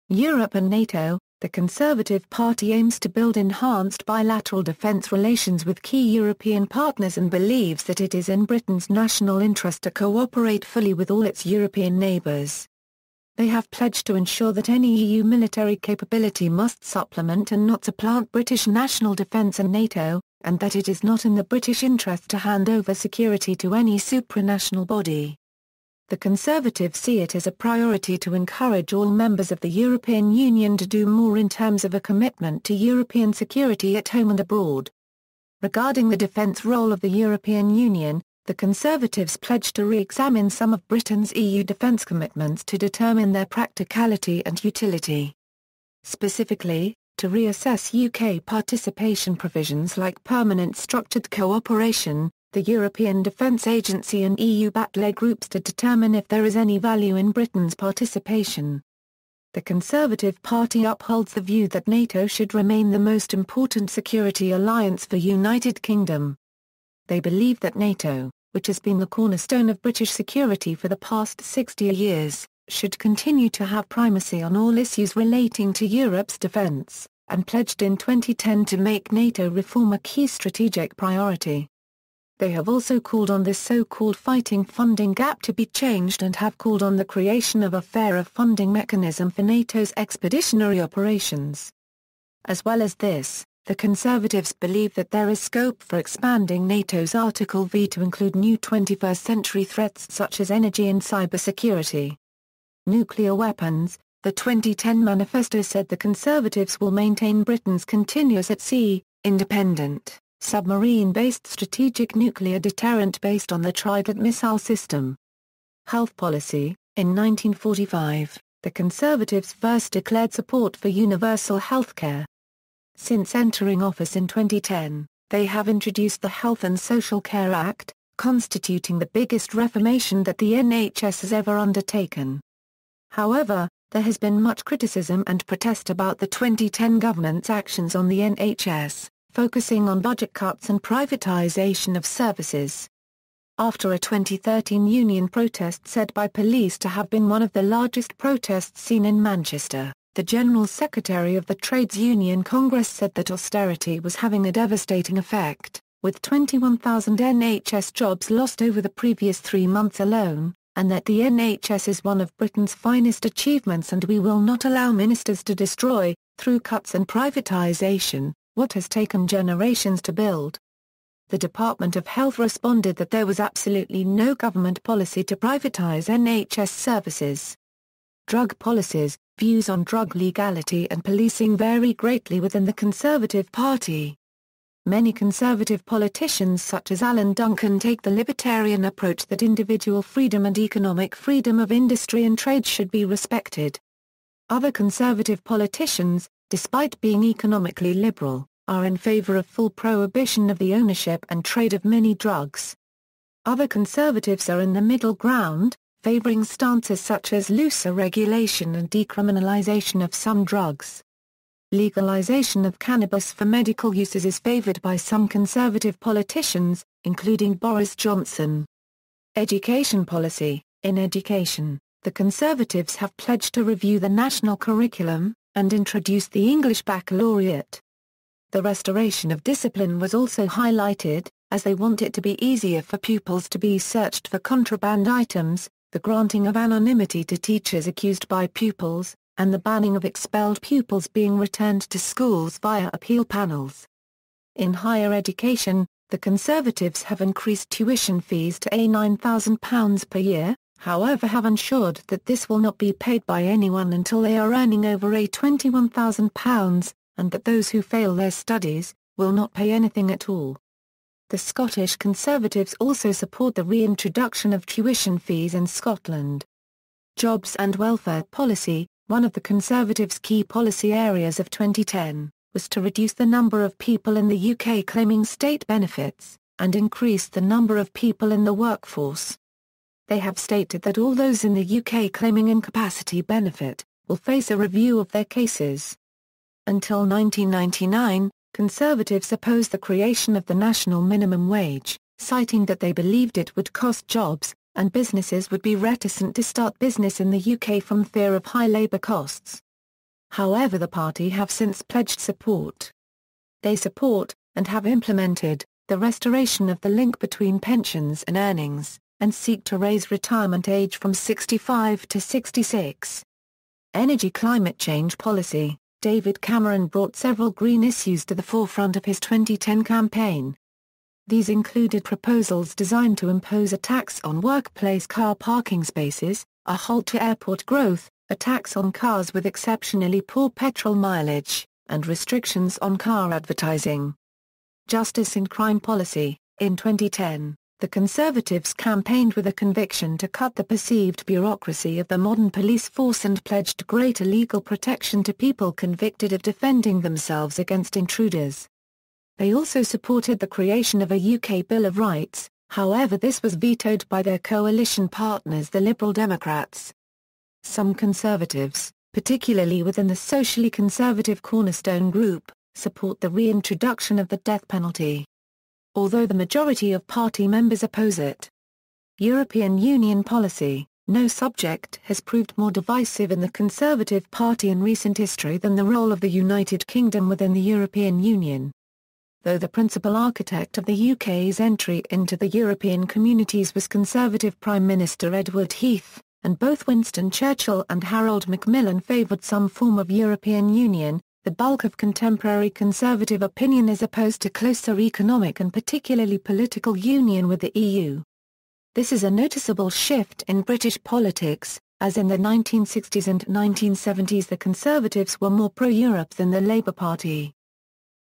Europe and NATO. The Conservative Party aims to build enhanced bilateral defence relations with key European partners and believes that it is in Britain's national interest to cooperate fully with all its European neighbours. They have pledged to ensure that any EU military capability must supplement and not supplant British national defence and NATO, and that it is not in the British interest to hand over security to any supranational body. The Conservatives see it as a priority to encourage all members of the European Union to do more in terms of a commitment to European security at home and abroad. Regarding the defence role of the European Union, the Conservatives pledged to re-examine some of Britain's EU defence commitments to determine their practicality and utility. Specifically, to reassess UK participation provisions like permanent structured cooperation, the European Defence Agency and EU battler groups to determine if there is any value in Britain's participation. The Conservative Party upholds the view that NATO should remain the most important security alliance for United Kingdom. They believe that NATO, which has been the cornerstone of British security for the past 60 years, should continue to have primacy on all issues relating to Europe's defence, and pledged in 2010 to make NATO reform a key strategic priority. They have also called on this so-called fighting funding gap to be changed and have called on the creation of a fairer funding mechanism for NATO's expeditionary operations. As well as this, the Conservatives believe that there is scope for expanding NATO's Article V to include new 21st-century threats such as energy and cybersecurity. Nuclear weapons. The 2010 manifesto said the Conservatives will maintain Britain's continuous at-sea, independent, submarine-based strategic nuclear deterrent based on the Trident missile system. Health policy. In 1945, the Conservatives first declared support for universal healthcare. Since entering office in 2010, they have introduced the Health and Social Care Act, constituting the biggest reformation that the NHS has ever undertaken. However, there has been much criticism and protest about the 2010 government's actions on the NHS, focusing on budget cuts and privatisation of services. After a 2013 union protest said by police to have been one of the largest protests seen in Manchester, the General Secretary of the Trades Union Congress said that austerity was having a devastating effect, with 21,000 NHS jobs lost over the previous 3 months alone, and that the NHS is one of Britain's finest achievements and we will not allow ministers to destroy, through cuts and privatisation, what has taken generations to build. The Department of Health responded that there was absolutely no government policy to privatise NHS services. Drug policies, views on drug legality and policing vary greatly within the Conservative Party. Many Conservative politicians such as Alan Duncan take the libertarian approach that individual freedom and economic freedom of industry and trade should be respected. Other Conservative politicians, despite being economically liberal, are in favour of full prohibition of the ownership and trade of many drugs. Other Conservatives are in the middle ground, favouring stances such as looser regulation and decriminalisation of some drugs. Legalization of cannabis for medical uses is favoured by some Conservative politicians, including Boris Johnson. Education policy. In education, the Conservatives have pledged to review the national curriculum, and introduce the English baccalaureate. The restoration of discipline was also highlighted, as they want it to be easier for pupils to be searched for contraband items, the granting of anonymity to teachers accused by pupils, and the banning of expelled pupils being returned to schools via appeal panels. In higher education, the Conservatives have increased tuition fees to £9,000 per year, however have ensured that this will not be paid by anyone until they are earning over £21,000, and that those who fail their studies, will not pay anything at all. The Scottish Conservatives also support the reintroduction of tuition fees in Scotland. Jobs and welfare policy. One of the Conservatives' key policy areas of 2010, was to reduce the number of people in the UK claiming state benefits, and increase the number of people in the workforce. They have stated that all those in the UK claiming incapacity benefit, will face a review of their cases. Until 1999, Conservatives opposed the creation of the national minimum wage, citing that they believed it would cost jobs, and businesses would be reticent to start business in the UK from fear of high labour costs. However, the party have since pledged support. They support, and have implemented, the restoration of the link between pensions and earnings, and seek to raise retirement age from 65 to 66. Energy climate change policy. David Cameron brought several green issues to the forefront of his 2010 campaign. These included proposals designed to impose a tax on workplace car parking spaces, a halt to airport growth, a tax on cars with exceptionally poor petrol mileage, and restrictions on car advertising. Justice and crime policy. In 2010, the Conservatives campaigned with a conviction to cut the perceived bureaucracy of the modern police force and pledged greater legal protection to people convicted of defending themselves against intruders. They also supported the creation of a UK Bill of Rights, however this was vetoed by their coalition partners the Liberal Democrats. Some Conservatives, particularly within the socially conservative Cornerstone group, support the reintroduction of the death penalty, although the majority of party members oppose it. European Union policy. No subject has proved more divisive in the Conservative Party in recent history than the role of the United Kingdom within the European Union. Though the principal architect of the UK's entry into the European communities was Conservative Prime Minister Edward Heath, and both Winston Churchill and Harold Macmillan favoured some form of European Union, the bulk of contemporary Conservative opinion is opposed to closer economic and particularly political union with the EU. This is a noticeable shift in British politics, as in the 1960s and 1970s the Conservatives were more pro-Europe than the Labour Party.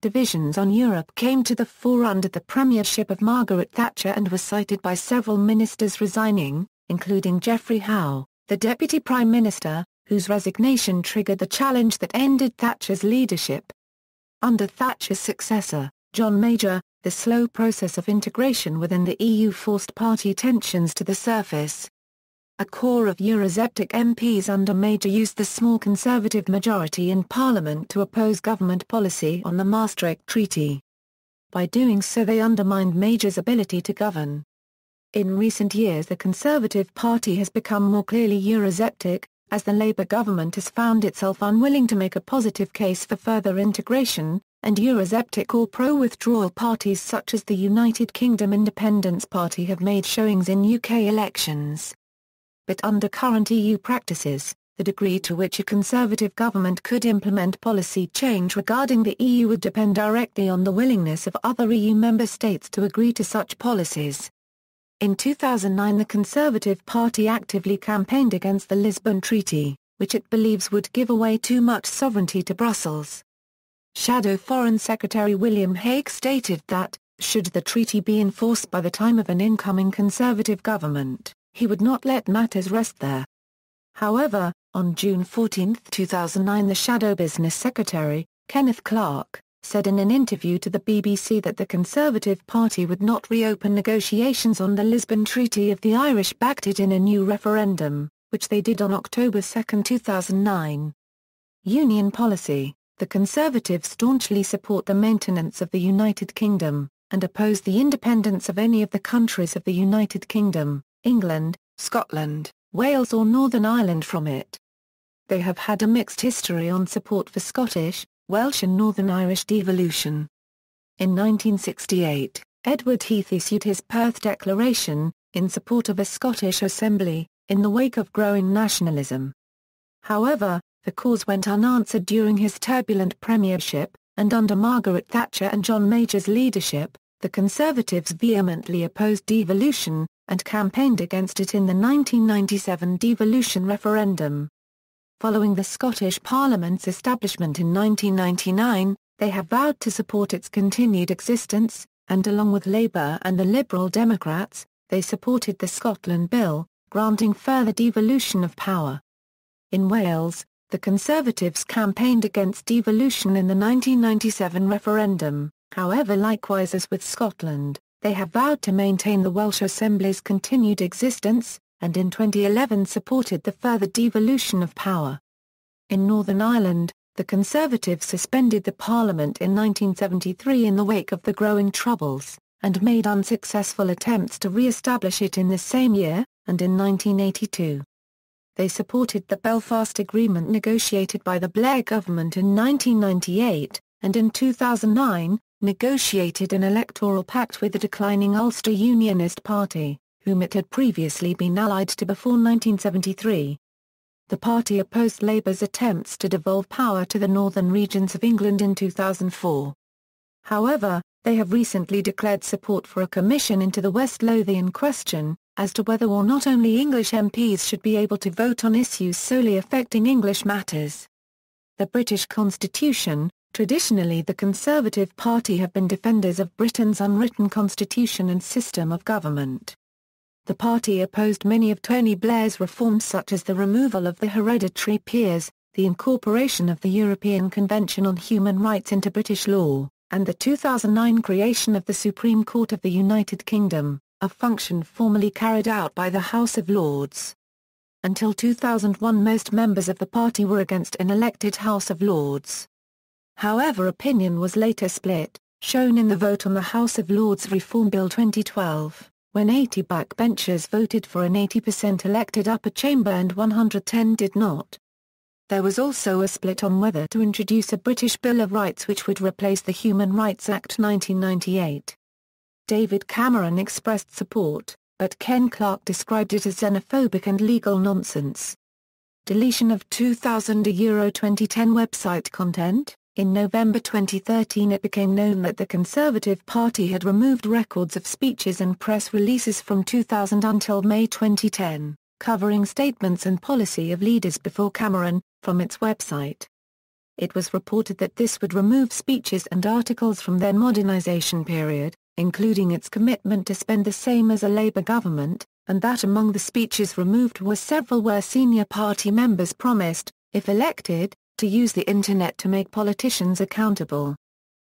Divisions on Europe came to the fore under the premiership of Margaret Thatcher and was cited by several ministers resigning, including Geoffrey Howe, the Deputy Prime Minister, whose resignation triggered the challenge that ended Thatcher's leadership. Under Thatcher's successor, John Major, the slow process of integration within the EU forced party tensions to the surface. A core of Eurosceptic MPs under Major used the small Conservative majority in Parliament to oppose government policy on the Maastricht Treaty. By doing so they undermined Major's ability to govern. In recent years the Conservative Party has become more clearly Eurosceptic, as the Labour government has found itself unwilling to make a positive case for further integration, and Eurosceptic or pro-withdrawal parties such as the United Kingdom Independence Party have made showings in UK elections. But under current EU practices, the degree to which a Conservative government could implement policy change regarding the EU would depend directly on the willingness of other EU member states to agree to such policies. In 2009 the Conservative Party actively campaigned against the Lisbon Treaty, which it believes would give away too much sovereignty to Brussels. Shadow Foreign Secretary William Hague stated that, should the treaty be enforced by the time of an incoming Conservative government, he would not let matters rest there. However, on June 14, 2009 the Shadow Business Secretary, Kenneth Clarke, said in an interview to the BBC that the Conservative Party would not reopen negotiations on the Lisbon Treaty if the Irish backed it in a new referendum, which they did on October 2, 2009. Union policy. The Conservatives staunchly support the maintenance of the United Kingdom, and oppose the independence of any of the countries of the United Kingdom, England, Scotland, Wales or Northern Ireland from it. They have had a mixed history on support for Scottish, Welsh and Northern Irish devolution. In 1968, Edward Heath issued his Perth Declaration, in support of a Scottish Assembly, in the wake of growing nationalism. However, the cause went unanswered during his turbulent premiership, and under Margaret Thatcher and John Major's leadership, the Conservatives vehemently opposed devolution, and campaigned against it in the 1997 devolution referendum. Following the Scottish Parliament's establishment in 1999, they have vowed to support its continued existence, and along with Labour and the Liberal Democrats, they supported the Scotland Bill, granting further devolution of power. In Wales, the Conservatives campaigned against devolution in the 1997 referendum, however likewise as with Scotland, they have vowed to maintain the Welsh Assembly's continued existence, and in 2011 supported the further devolution of power. In Northern Ireland, the Conservatives suspended the Parliament in 1973 in the wake of the growing Troubles, and made unsuccessful attempts to re-establish it in the same year, and in 1982. They supported the Belfast Agreement negotiated by the Blair government in 1998, and in 2009, negotiated an electoral pact with the declining Ulster Unionist Party, whom it had previously been allied to before 1973. The party opposed Labour's attempts to devolve power to the northern regions of England in 2004. However, they have recently declared support for a commission into the West Lothian question, as to whether or not only English MPs should be able to vote on issues solely affecting English matters. The British Constitution. Traditionally the Conservative Party have been defenders of Britain's unwritten constitution and system of government. The party opposed many of Tony Blair's reforms such as the removal of the hereditary peers, the incorporation of the European Convention on Human Rights into British law, and the 2009 creation of the Supreme Court of the United Kingdom, a function formerly carried out by the House of Lords. Until 2001 most members of the party were against an elected House of Lords. However, opinion was later split, shown in the vote on the House of Lords Reform Bill 2012, when 80 backbenchers voted for an 80% elected upper chamber and 110 did not. There was also a split on whether to introduce a British Bill of Rights which would replace the Human Rights Act 1998. David Cameron expressed support, but Ken Clarke described it as xenophobic and legal nonsense. Deletion of 2000 €2010 website content. In November 2013 it became known that the Conservative Party had removed records of speeches and press releases from 2000 until May 2010, covering statements and policy of leaders before Cameron, from its website. it was reported that this would remove speeches and articles from their modernisation period, including its commitment to spend the same as a Labour government, and that among the speeches removed were several where senior party members promised, if elected, to use the Internet to make politicians accountable.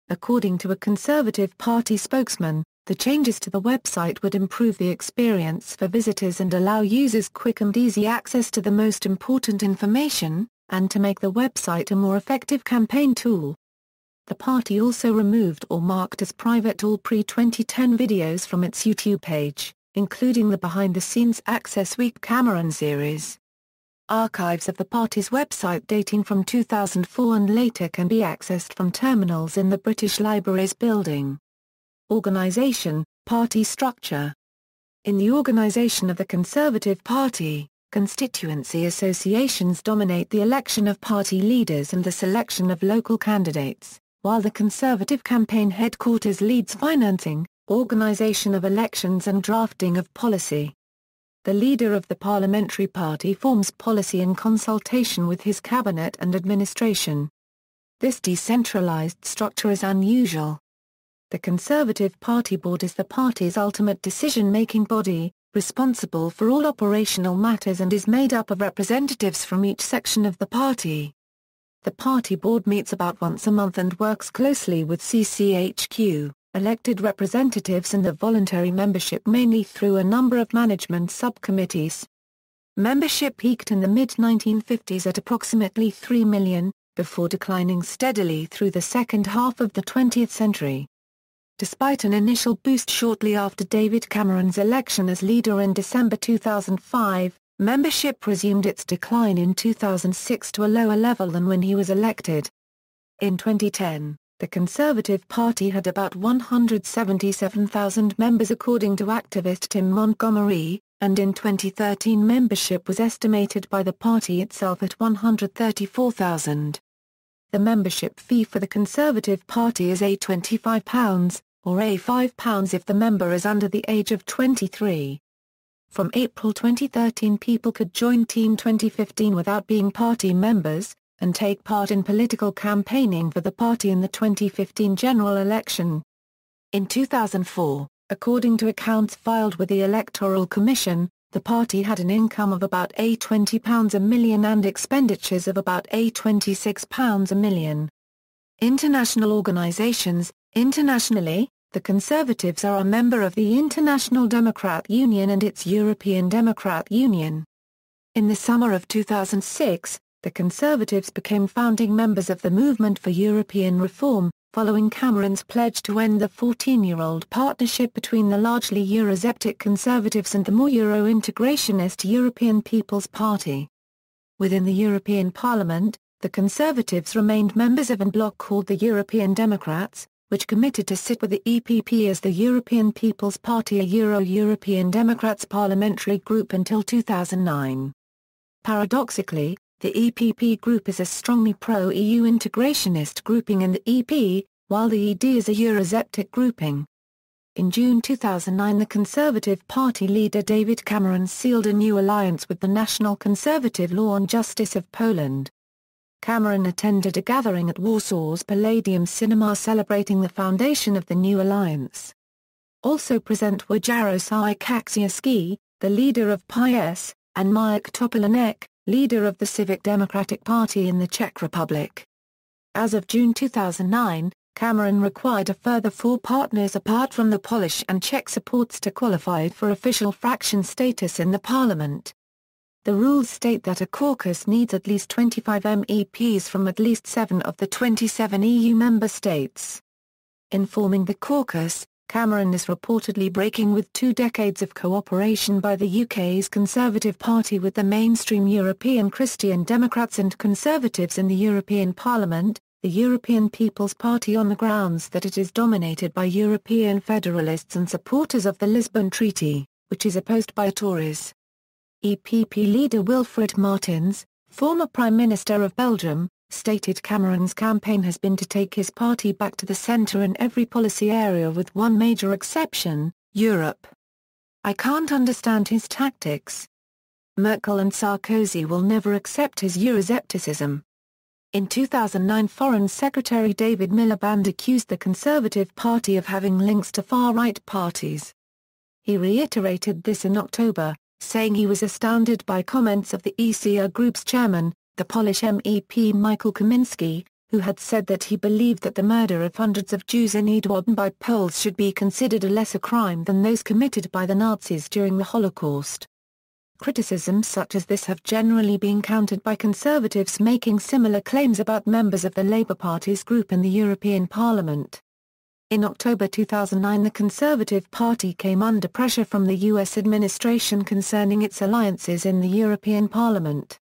According to a Conservative Party spokesman, the changes to the website would improve the experience for visitors and allow users quick and easy access to the most important information, and to make the website a more effective campaign tool. The party also removed or marked as private all pre-2010 videos from its YouTube page, including the behind-the-scenes Access Week Cameron series. Archives of the party's website dating from 2004 and later can be accessed from terminals in the British Library's building. Organisation, party structure. In the organisation of the Conservative Party, constituency associations dominate the election of party leaders and the selection of local candidates, while the Conservative campaign headquarters leads financing, organisation of elections and drafting of policy. The leader of the parliamentary party forms policy in consultation with his cabinet and administration. This decentralised structure is unusual. The Conservative Party Board is the party's ultimate decision-making body, responsible for all operational matters and is made up of representatives from each section of the party. The party board meets about once a month and works closely with CCHQ, elected representatives and the voluntary membership mainly through a number of management subcommittees. Membership peaked in the mid-1950s at approximately 3 million, before declining steadily through the second half of the 20th century. Despite an initial boost shortly after David Cameron's election as leader in December 2005, membership resumed its decline in 2006 to a lower level than when he was elected. In 2010, the Conservative Party had about 177,000 members according to activist Tim Montgomery, and in 2013 membership was estimated by the party itself at 134,000. The membership fee for the Conservative Party is £25, or £5 if the member is under the age of 23. From April 2013 people could join Team 2015 without being party members, and take part in political campaigning for the party in the 2015 general election. In 2004, according to accounts filed with the Electoral Commission, the party had an income of about £20 a million and expenditures of about £26 a million. International organisations. Internationally, the Conservatives are a member of the International Democrat Union and its European Democrat Union. In the summer of 2006, the Conservatives became founding members of the Movement for European Reform, following Cameron's pledge to end the 14-year-old partnership between the largely Eurosceptic Conservatives and the more Euro-integrationist European People's Party. Within the European Parliament, the Conservatives remained members of a bloc called the European Democrats, which committed to sit with the EPP as the European People's Party, a Euro-European Democrats parliamentary group until 2009. Paradoxically, the EPP group is a strongly pro-EU integrationist grouping in the EP, while the ED is a Eurosceptic grouping. In June 2009 the Conservative Party leader David Cameron sealed a new alliance with the National Conservative Law and Justice of Poland. Cameron attended a gathering at Warsaw's Palladium Cinema celebrating the foundation of the new alliance. Also present were Jarosław Kaczyński, the leader of PiS, and Majek Topolánek, leader of the Civic Democratic Party in the Czech Republic. As of June 2009, Cameron required a further 4 partners apart from the Polish and Czech supports to qualify for official fraction status in the parliament. The rules state that a caucus needs at least 25 MEPs from at least 7 of the 27 EU member states. In forming the caucus, Cameron is reportedly breaking with 2 decades of cooperation by the UK's Conservative Party with the mainstream European Christian Democrats and Conservatives in the European Parliament, the European People's Party on the grounds that it is dominated by European federalists and supporters of the Lisbon Treaty, which is opposed by Tories. EPP leader Wilfred Martins, former Prime Minister of Belgium, stated Cameron's campaign has been to take his party back to the centre in every policy area with one major exception, Europe. I can't understand his tactics. Merkel and Sarkozy will never accept his Euroscepticism. In 2009, Foreign Secretary David Miliband accused the Conservative Party of having links to far-right parties. He reiterated this in October, saying he was astounded by comments of the ECR Group's chairman, the Polish MEP Michael Kaminski, who had said that he believed that the murder of hundreds of Jews in Edwardden by Poles should be considered a lesser crime than those committed by the Nazis during the Holocaust. Criticisms such as this have generally been countered by Conservatives making similar claims about members of the Labour Party's group in the European Parliament. In October 2009, the Conservative Party came under pressure from the US administration concerning its alliances in the European Parliament.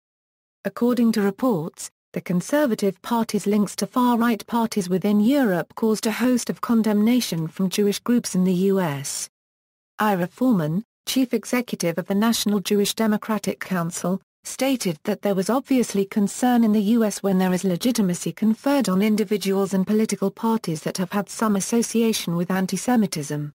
According to reports, the Conservative Party's links to far-right parties within Europe caused a host of condemnation from Jewish groups in the US. Ira Foreman, chief executive of the National Jewish Democratic Council, stated that there was obviously concern in the U.S. when there is legitimacy conferred on individuals and political parties that have had some association with anti-Semitism.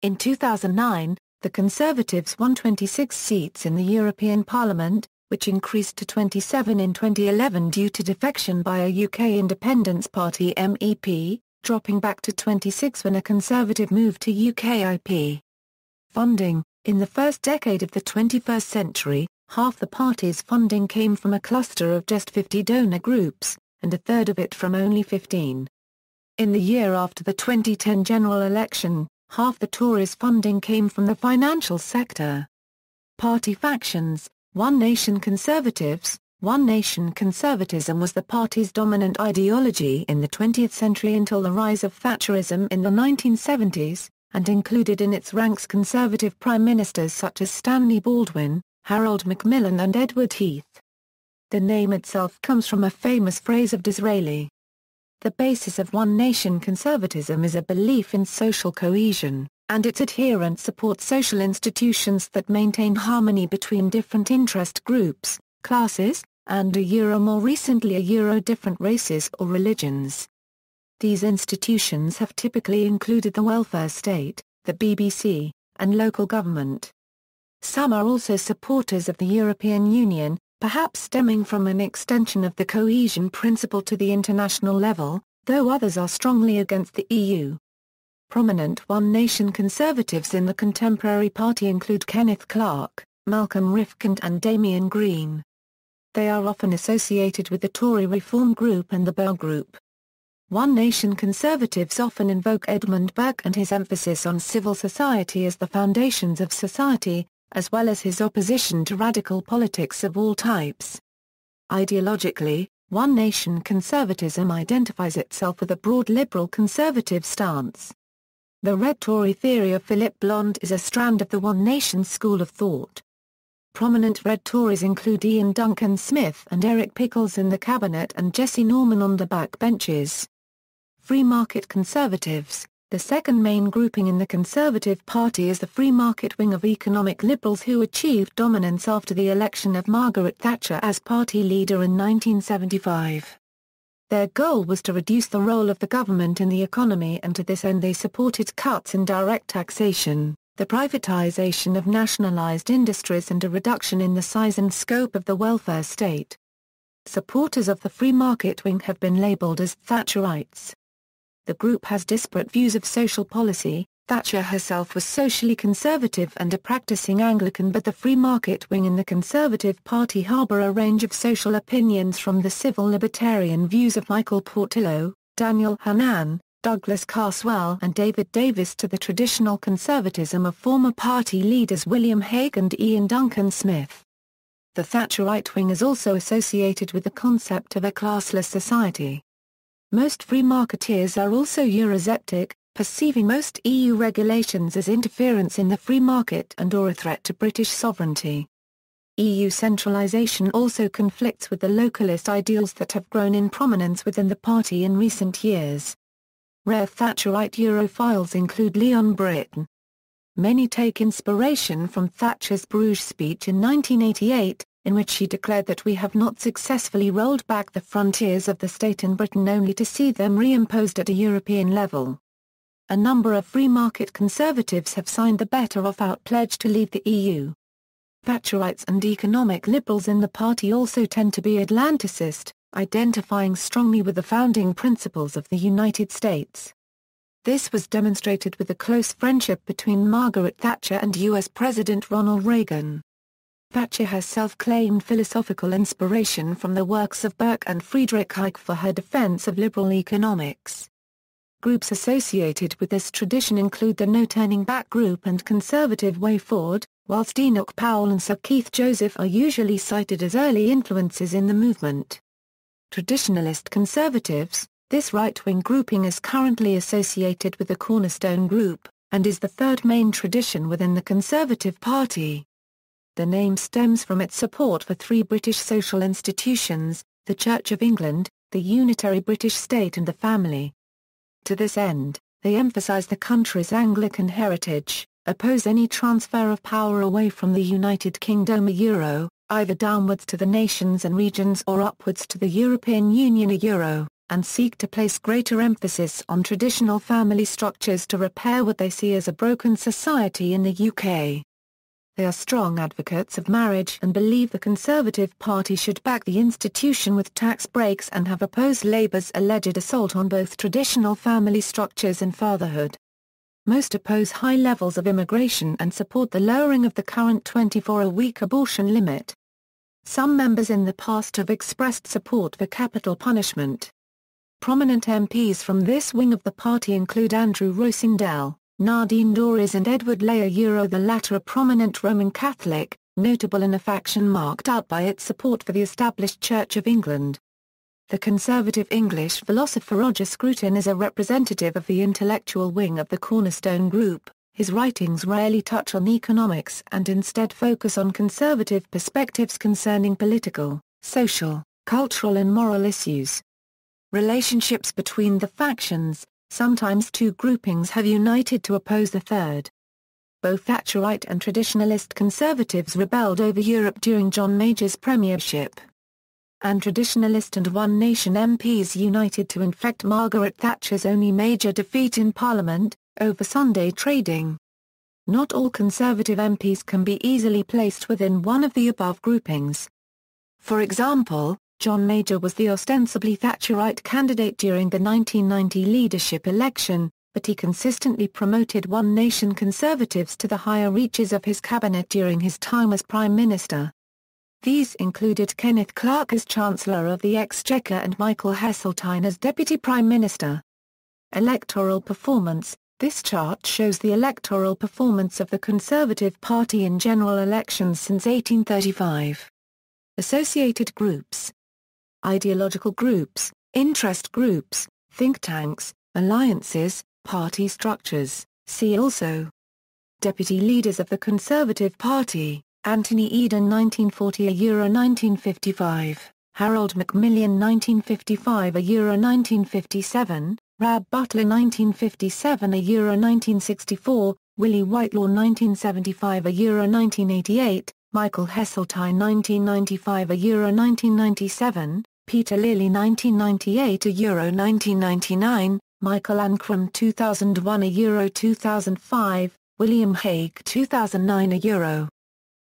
In 2009, the Conservatives won 26 seats in the European Parliament, which increased to 27 in 2011 due to defection by a UK Independence Party MEP, dropping back to 26 when a Conservative moved to UKIP. Funding. In the first decade of the 21st century, half the party's funding came from a cluster of just 50 donor groups, and a third of it from only 15. In the year after the 2010 general election, half the Tories' funding came from the financial sector. Party factions. One Nation Conservatives. One Nation conservatism was the party's dominant ideology in the 20th century until the rise of Thatcherism in the 1970s, and included in its ranks Conservative prime ministers such as Stanley Baldwin, Harold Macmillan and Edward Heath. The name itself comes from a famous phrase of Disraeli. The basis of One Nation conservatism is a belief in social cohesion, and its adherents support social institutions that maintain harmony between different interest groups, classes, and more recently different races or religions. These institutions have typically included the welfare state, the BBC, and local government. Some are also supporters of the European Union, perhaps stemming from an extension of the cohesion principle to the international level, though others are strongly against the EU. Prominent One Nation conservatives in the contemporary party include Kenneth Clarke, Malcolm Rifkind and Damien Green. They are often associated with the Tory Reform Group and the Blair Group. One Nation conservatives often invoke Edmund Burke and his emphasis on civil society as the foundations of society, as well as his opposition to radical politics of all types. Ideologically, One Nation conservatism identifies itself with a broad liberal conservative stance. The Red Tory theory of Philip Blond is a strand of the One Nation school of thought. Prominent Red Tories include Ian Duncan Smith and Eric Pickles in the cabinet and Jesse Norman on the backbenches. Free market conservatives. The second main grouping in the Conservative Party is the free market wing of economic liberals who achieved dominance after the election of Margaret Thatcher as party leader in 1975. Their goal was to reduce the role of the government in the economy, and to this end they supported cuts in direct taxation, the privatization of nationalized industries and a reduction in the size and scope of the welfare state. Supporters of the free market wing have been labeled as Thatcherites. The group has disparate views of social policy. Thatcher herself was socially conservative and a practicing Anglican, but the free market wing in the Conservative Party harbour a range of social opinions from the civil libertarian views of Michael Portillo, Daniel Hannan, Douglas Carswell and David Davis to the traditional conservatism of former party leaders William Hague and Ian Duncan Smith. The Thatcherite wing is also associated with the concept of a classless society. Most free marketeers are also Eurosceptic, perceiving most EU regulations as interference in the free market and/or a threat to British sovereignty. EU centralisation also conflicts with the localist ideals that have grown in prominence within the party in recent years. Rare Thatcherite Europhiles include Leon Britton. Many take inspiration from Thatcher's Bruges speech in 1988, in which she declared that we have not successfully rolled back the frontiers of the state in Britain only to see them reimposed at a European level. A number of free market conservatives have signed the Better Off Out pledge to leave the EU. Thatcherites and economic liberals in the party also tend to be Atlanticist, identifying strongly with the founding principles of the United States. This was demonstrated with the close friendship between Margaret Thatcher and U.S. President Ronald Reagan. Thatcher herself claimed philosophical inspiration from the works of Burke and Friedrich Hayek for her defense of liberal economics. Groups associated with this tradition include the No Turning Back Group and Conservative Way Forward, whilst Enoch Powell and Sir Keith Joseph are usually cited as early influences in the movement. Traditionalist conservatives, this right-wing grouping is currently associated with the Cornerstone group, and is the third main tradition within the Conservative Party. The name stems from its support for three British social institutions, the Church of England, the Unitary British State and the family. To this end, they emphasise the country's Anglican heritage, oppose any transfer of power away from the United Kingdom either downwards to the nations and regions or upwards to the European Union and seek to place greater emphasis on traditional family structures to repair what they see as a broken society in the UK. They are strong advocates of marriage and believe the Conservative Party should back the institution with tax breaks and have opposed Labour's alleged assault on both traditional family structures and fatherhood. Most oppose high levels of immigration and support the lowering of the current 24-a-week abortion limit. Some members in the past have expressed support for capital punishment. Prominent MPs from this wing of the party include Andrew Rossendale, Nadine Dorries and Edward Layer, the latter a prominent Roman Catholic, notable in a faction marked out by its support for the established Church of England. The conservative English philosopher Roger Scruton is a representative of the intellectual wing of the Cornerstone group. His writings rarely touch on economics and instead focus on conservative perspectives concerning political, social, cultural and moral issues. Relationships between the factions, sometimes two groupings, have united to oppose the third. Both Thatcherite and traditionalist conservatives rebelled over Europe during John Major's premiership. And traditionalist and One Nation MPs united to inflict Margaret Thatcher's only major defeat in Parliament, over Sunday trading. Not all Conservative MPs can be easily placed within one of the above groupings. For example, John Major was the ostensibly Thatcherite candidate during the 1990 leadership election, but he consistently promoted One Nation Conservatives to the higher reaches of his cabinet during his time as Prime Minister. These included Kenneth Clarke as Chancellor of the Exchequer and Michael Heseltine as Deputy Prime Minister. Electoral performance. This chart shows the electoral performance of the Conservative Party in general elections since 1835. Associated groups. Ideological groups, interest groups, think tanks, alliances, party structures, see also. Deputy leaders of the Conservative Party, Anthony Eden 1940 1955, Harold Macmillan 1955 1957, Rab Butler 1957 1964, Willie Whitelaw 1975 1988, Michael Heseltine 1995 1997, Peter Lilly 1998 1999, Michael Ancram 2001 2005, William Hague 2009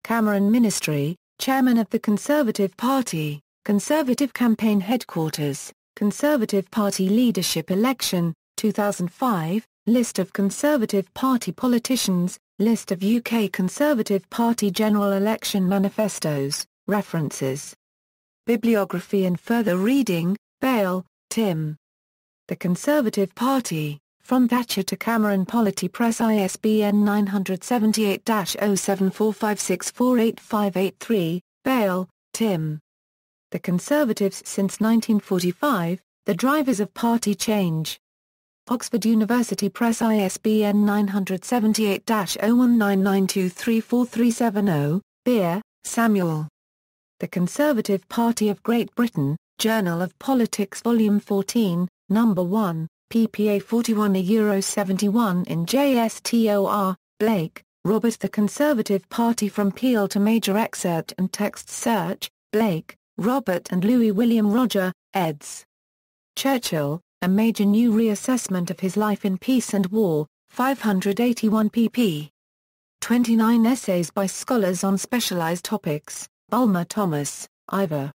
Cameron Ministry, Chairman of the Conservative Party, Conservative Campaign Headquarters, Conservative Party Leadership Election, 2005, List of Conservative Party politicians, List of UK Conservative Party General Election manifestos, references. Bibliography and further reading, Bale, Tim. The Conservative Party, From Thatcher to Cameron Polity Press ISBN 978-0745648583, Bale, Tim. The Conservatives Since 1945, The Drivers of Party Change. Oxford University Press ISBN 978-0199234370, Beer, Samuel. The Conservative Party of Great Britain, Journal of Politics Volume 14, No. 1, pp. 41 71 in JSTOR, Blake, Robert. The Conservative Party From Peel to Major. Excerpt and text search, Blake, Robert and Louis William Roger, eds. Churchill, A Major New Reassessment of His Life in Peace and War, 581 pp. 29 essays by scholars on specialized topics, Bulmer Thomas, Ivor.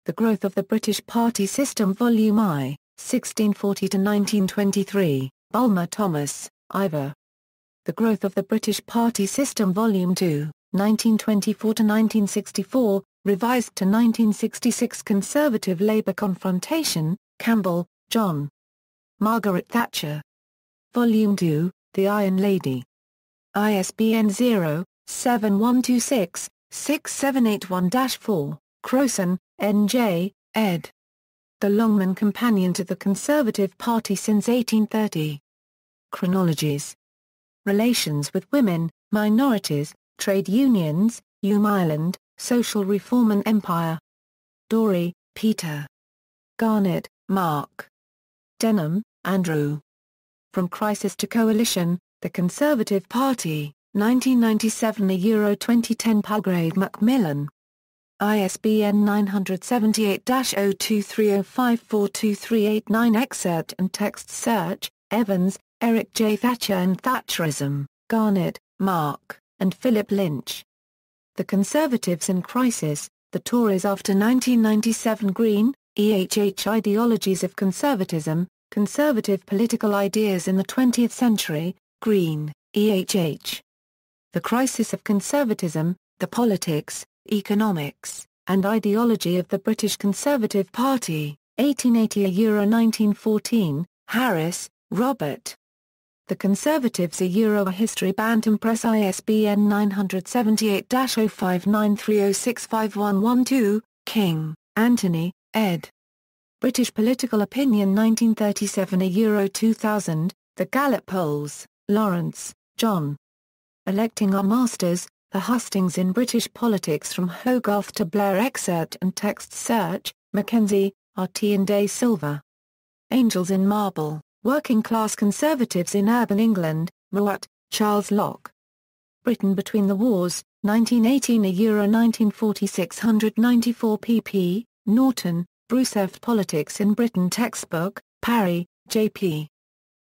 The Growth of the British Party System Volume I, 1640–1923, Bulmer Thomas, Ivor. The Growth of the British Party System Volume II, 1924–1964, revised to 1966. Conservative-Labour Confrontation, Campbell, John. Margaret Thatcher. Volume II, The Iron Lady. ISBN 0-7126-6781-4, Crowson, N.J., ed. The Longman Companion to the Conservative Party since 1830. Chronologies. Relations with Women, Minorities, Trade Unions, Ireland, Social Reform and Empire. Dorey, Peter. Garnett, Mark. Denham, Andrew. From Crisis to Coalition, The Conservative Party, 1997. Euro 2010. Palgrave Macmillan. ISBN 978-0230542389. Excerpt and text search, Evans, Eric J. Thatcher and Thatcherism, Garnett, Mark, and Philip Lynch. The Conservatives in Crisis, The Tories After 1997. Green, EHH. Ideologies of Conservatism, Conservative Political Ideas in the 20th Century, Green, EHH. The Crisis of Conservatism, The Politics, Economics, and Ideology of the British Conservative Party, 1880. Euro 1914, Harris, Robert. The Conservatives. A History. Bantam Press. ISBN 978-0593065112, King, Anthony, ed. British Political Opinion 1937. Euro 2000, The Gallup Polls, Lawrence, John. Electing Our Masters, The Hustings in British Politics from Hogarth to Blair. Excerpt and text search, Mackenzie, R.T. and De Silva. Angels in Marble, Working Class Conservatives in Urban England, Ruat, Charles Locke. Britain Between the Wars, 1918. Euro 1946. 194 pp. Norton, Bruce F. Politics in Britain. Textbook, Parry, J.P.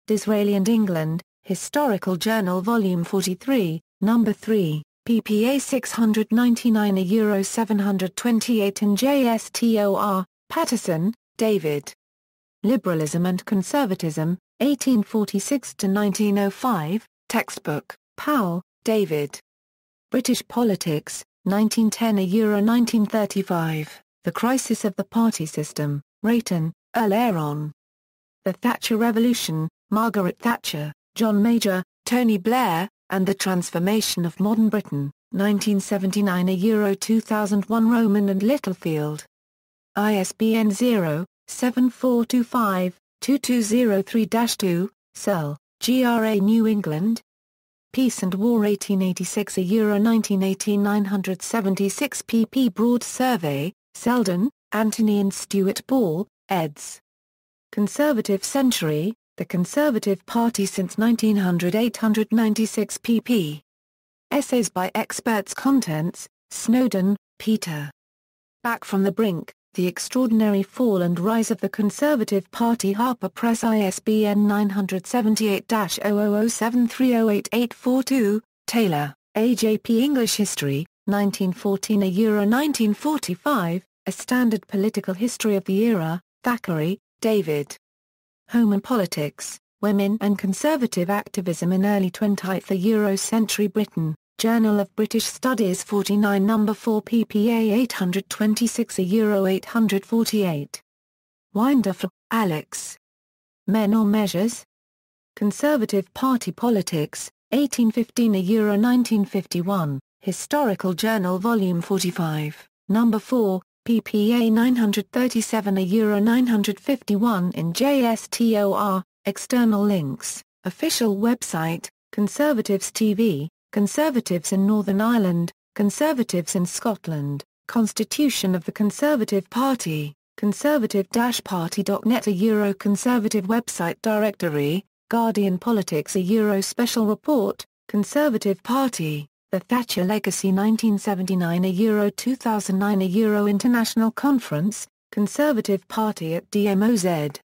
Disraeli and England, Historical Journal Volume 43, No. 3, ppA 699. Euro 728. In JSTOR, Patterson, David. Liberalism and Conservatism, 1846–1905, Textbook, Powell, David. British Politics, 1910. Euro 1935, The Crisis of the Party System, Rayton, Earl Aaron. The Thatcher Revolution, Margaret Thatcher, John Major, Tony Blair, and the Transformation of Modern Britain, 1979. Euro 2001. Roman and Littlefield. ISBN 0-7425-2203-2, Searle, Gra. New England. Peace and War 1886. Euro 1918. 976 pp. Broad Survey, Selden, Anthony and Stuart Ball, eds. Conservative Century, The Conservative Party Since 1900. 896 pp. Essays by Experts. Contents, Snowden, Peter. Back from the Brink, The Extraordinary Fall and Rise of the Conservative Party. Harper Press. ISBN 978-0007308842, Taylor, A.J.P. English History, 1914. Euro 1945, A Standard Political History of the Era, Thackeray, David. Home and Politics, Women and Conservative Activism in Early 20th Euro Century Britain, Journal of British Studies 49. No. 4 ppA 826. Euro 848. Winder, Alex. Men or Measures? Conservative Party Politics, 1815. Euro 1951, Historical Journal Volume 45, No. 4, ppA 937. Euro 951. In JSTOR, External links, Official website, Conservatives TV, Conservatives in Northern Ireland, Conservatives in Scotland, Constitution of the Conservative Party, conservative-party.net. A Euro Conservative website directory, Guardian Politics. A Euro Special Report, Conservative Party, The Thatcher Legacy 1979. A Euro 2009. A Euro International Conference, Conservative Party at DMOZ.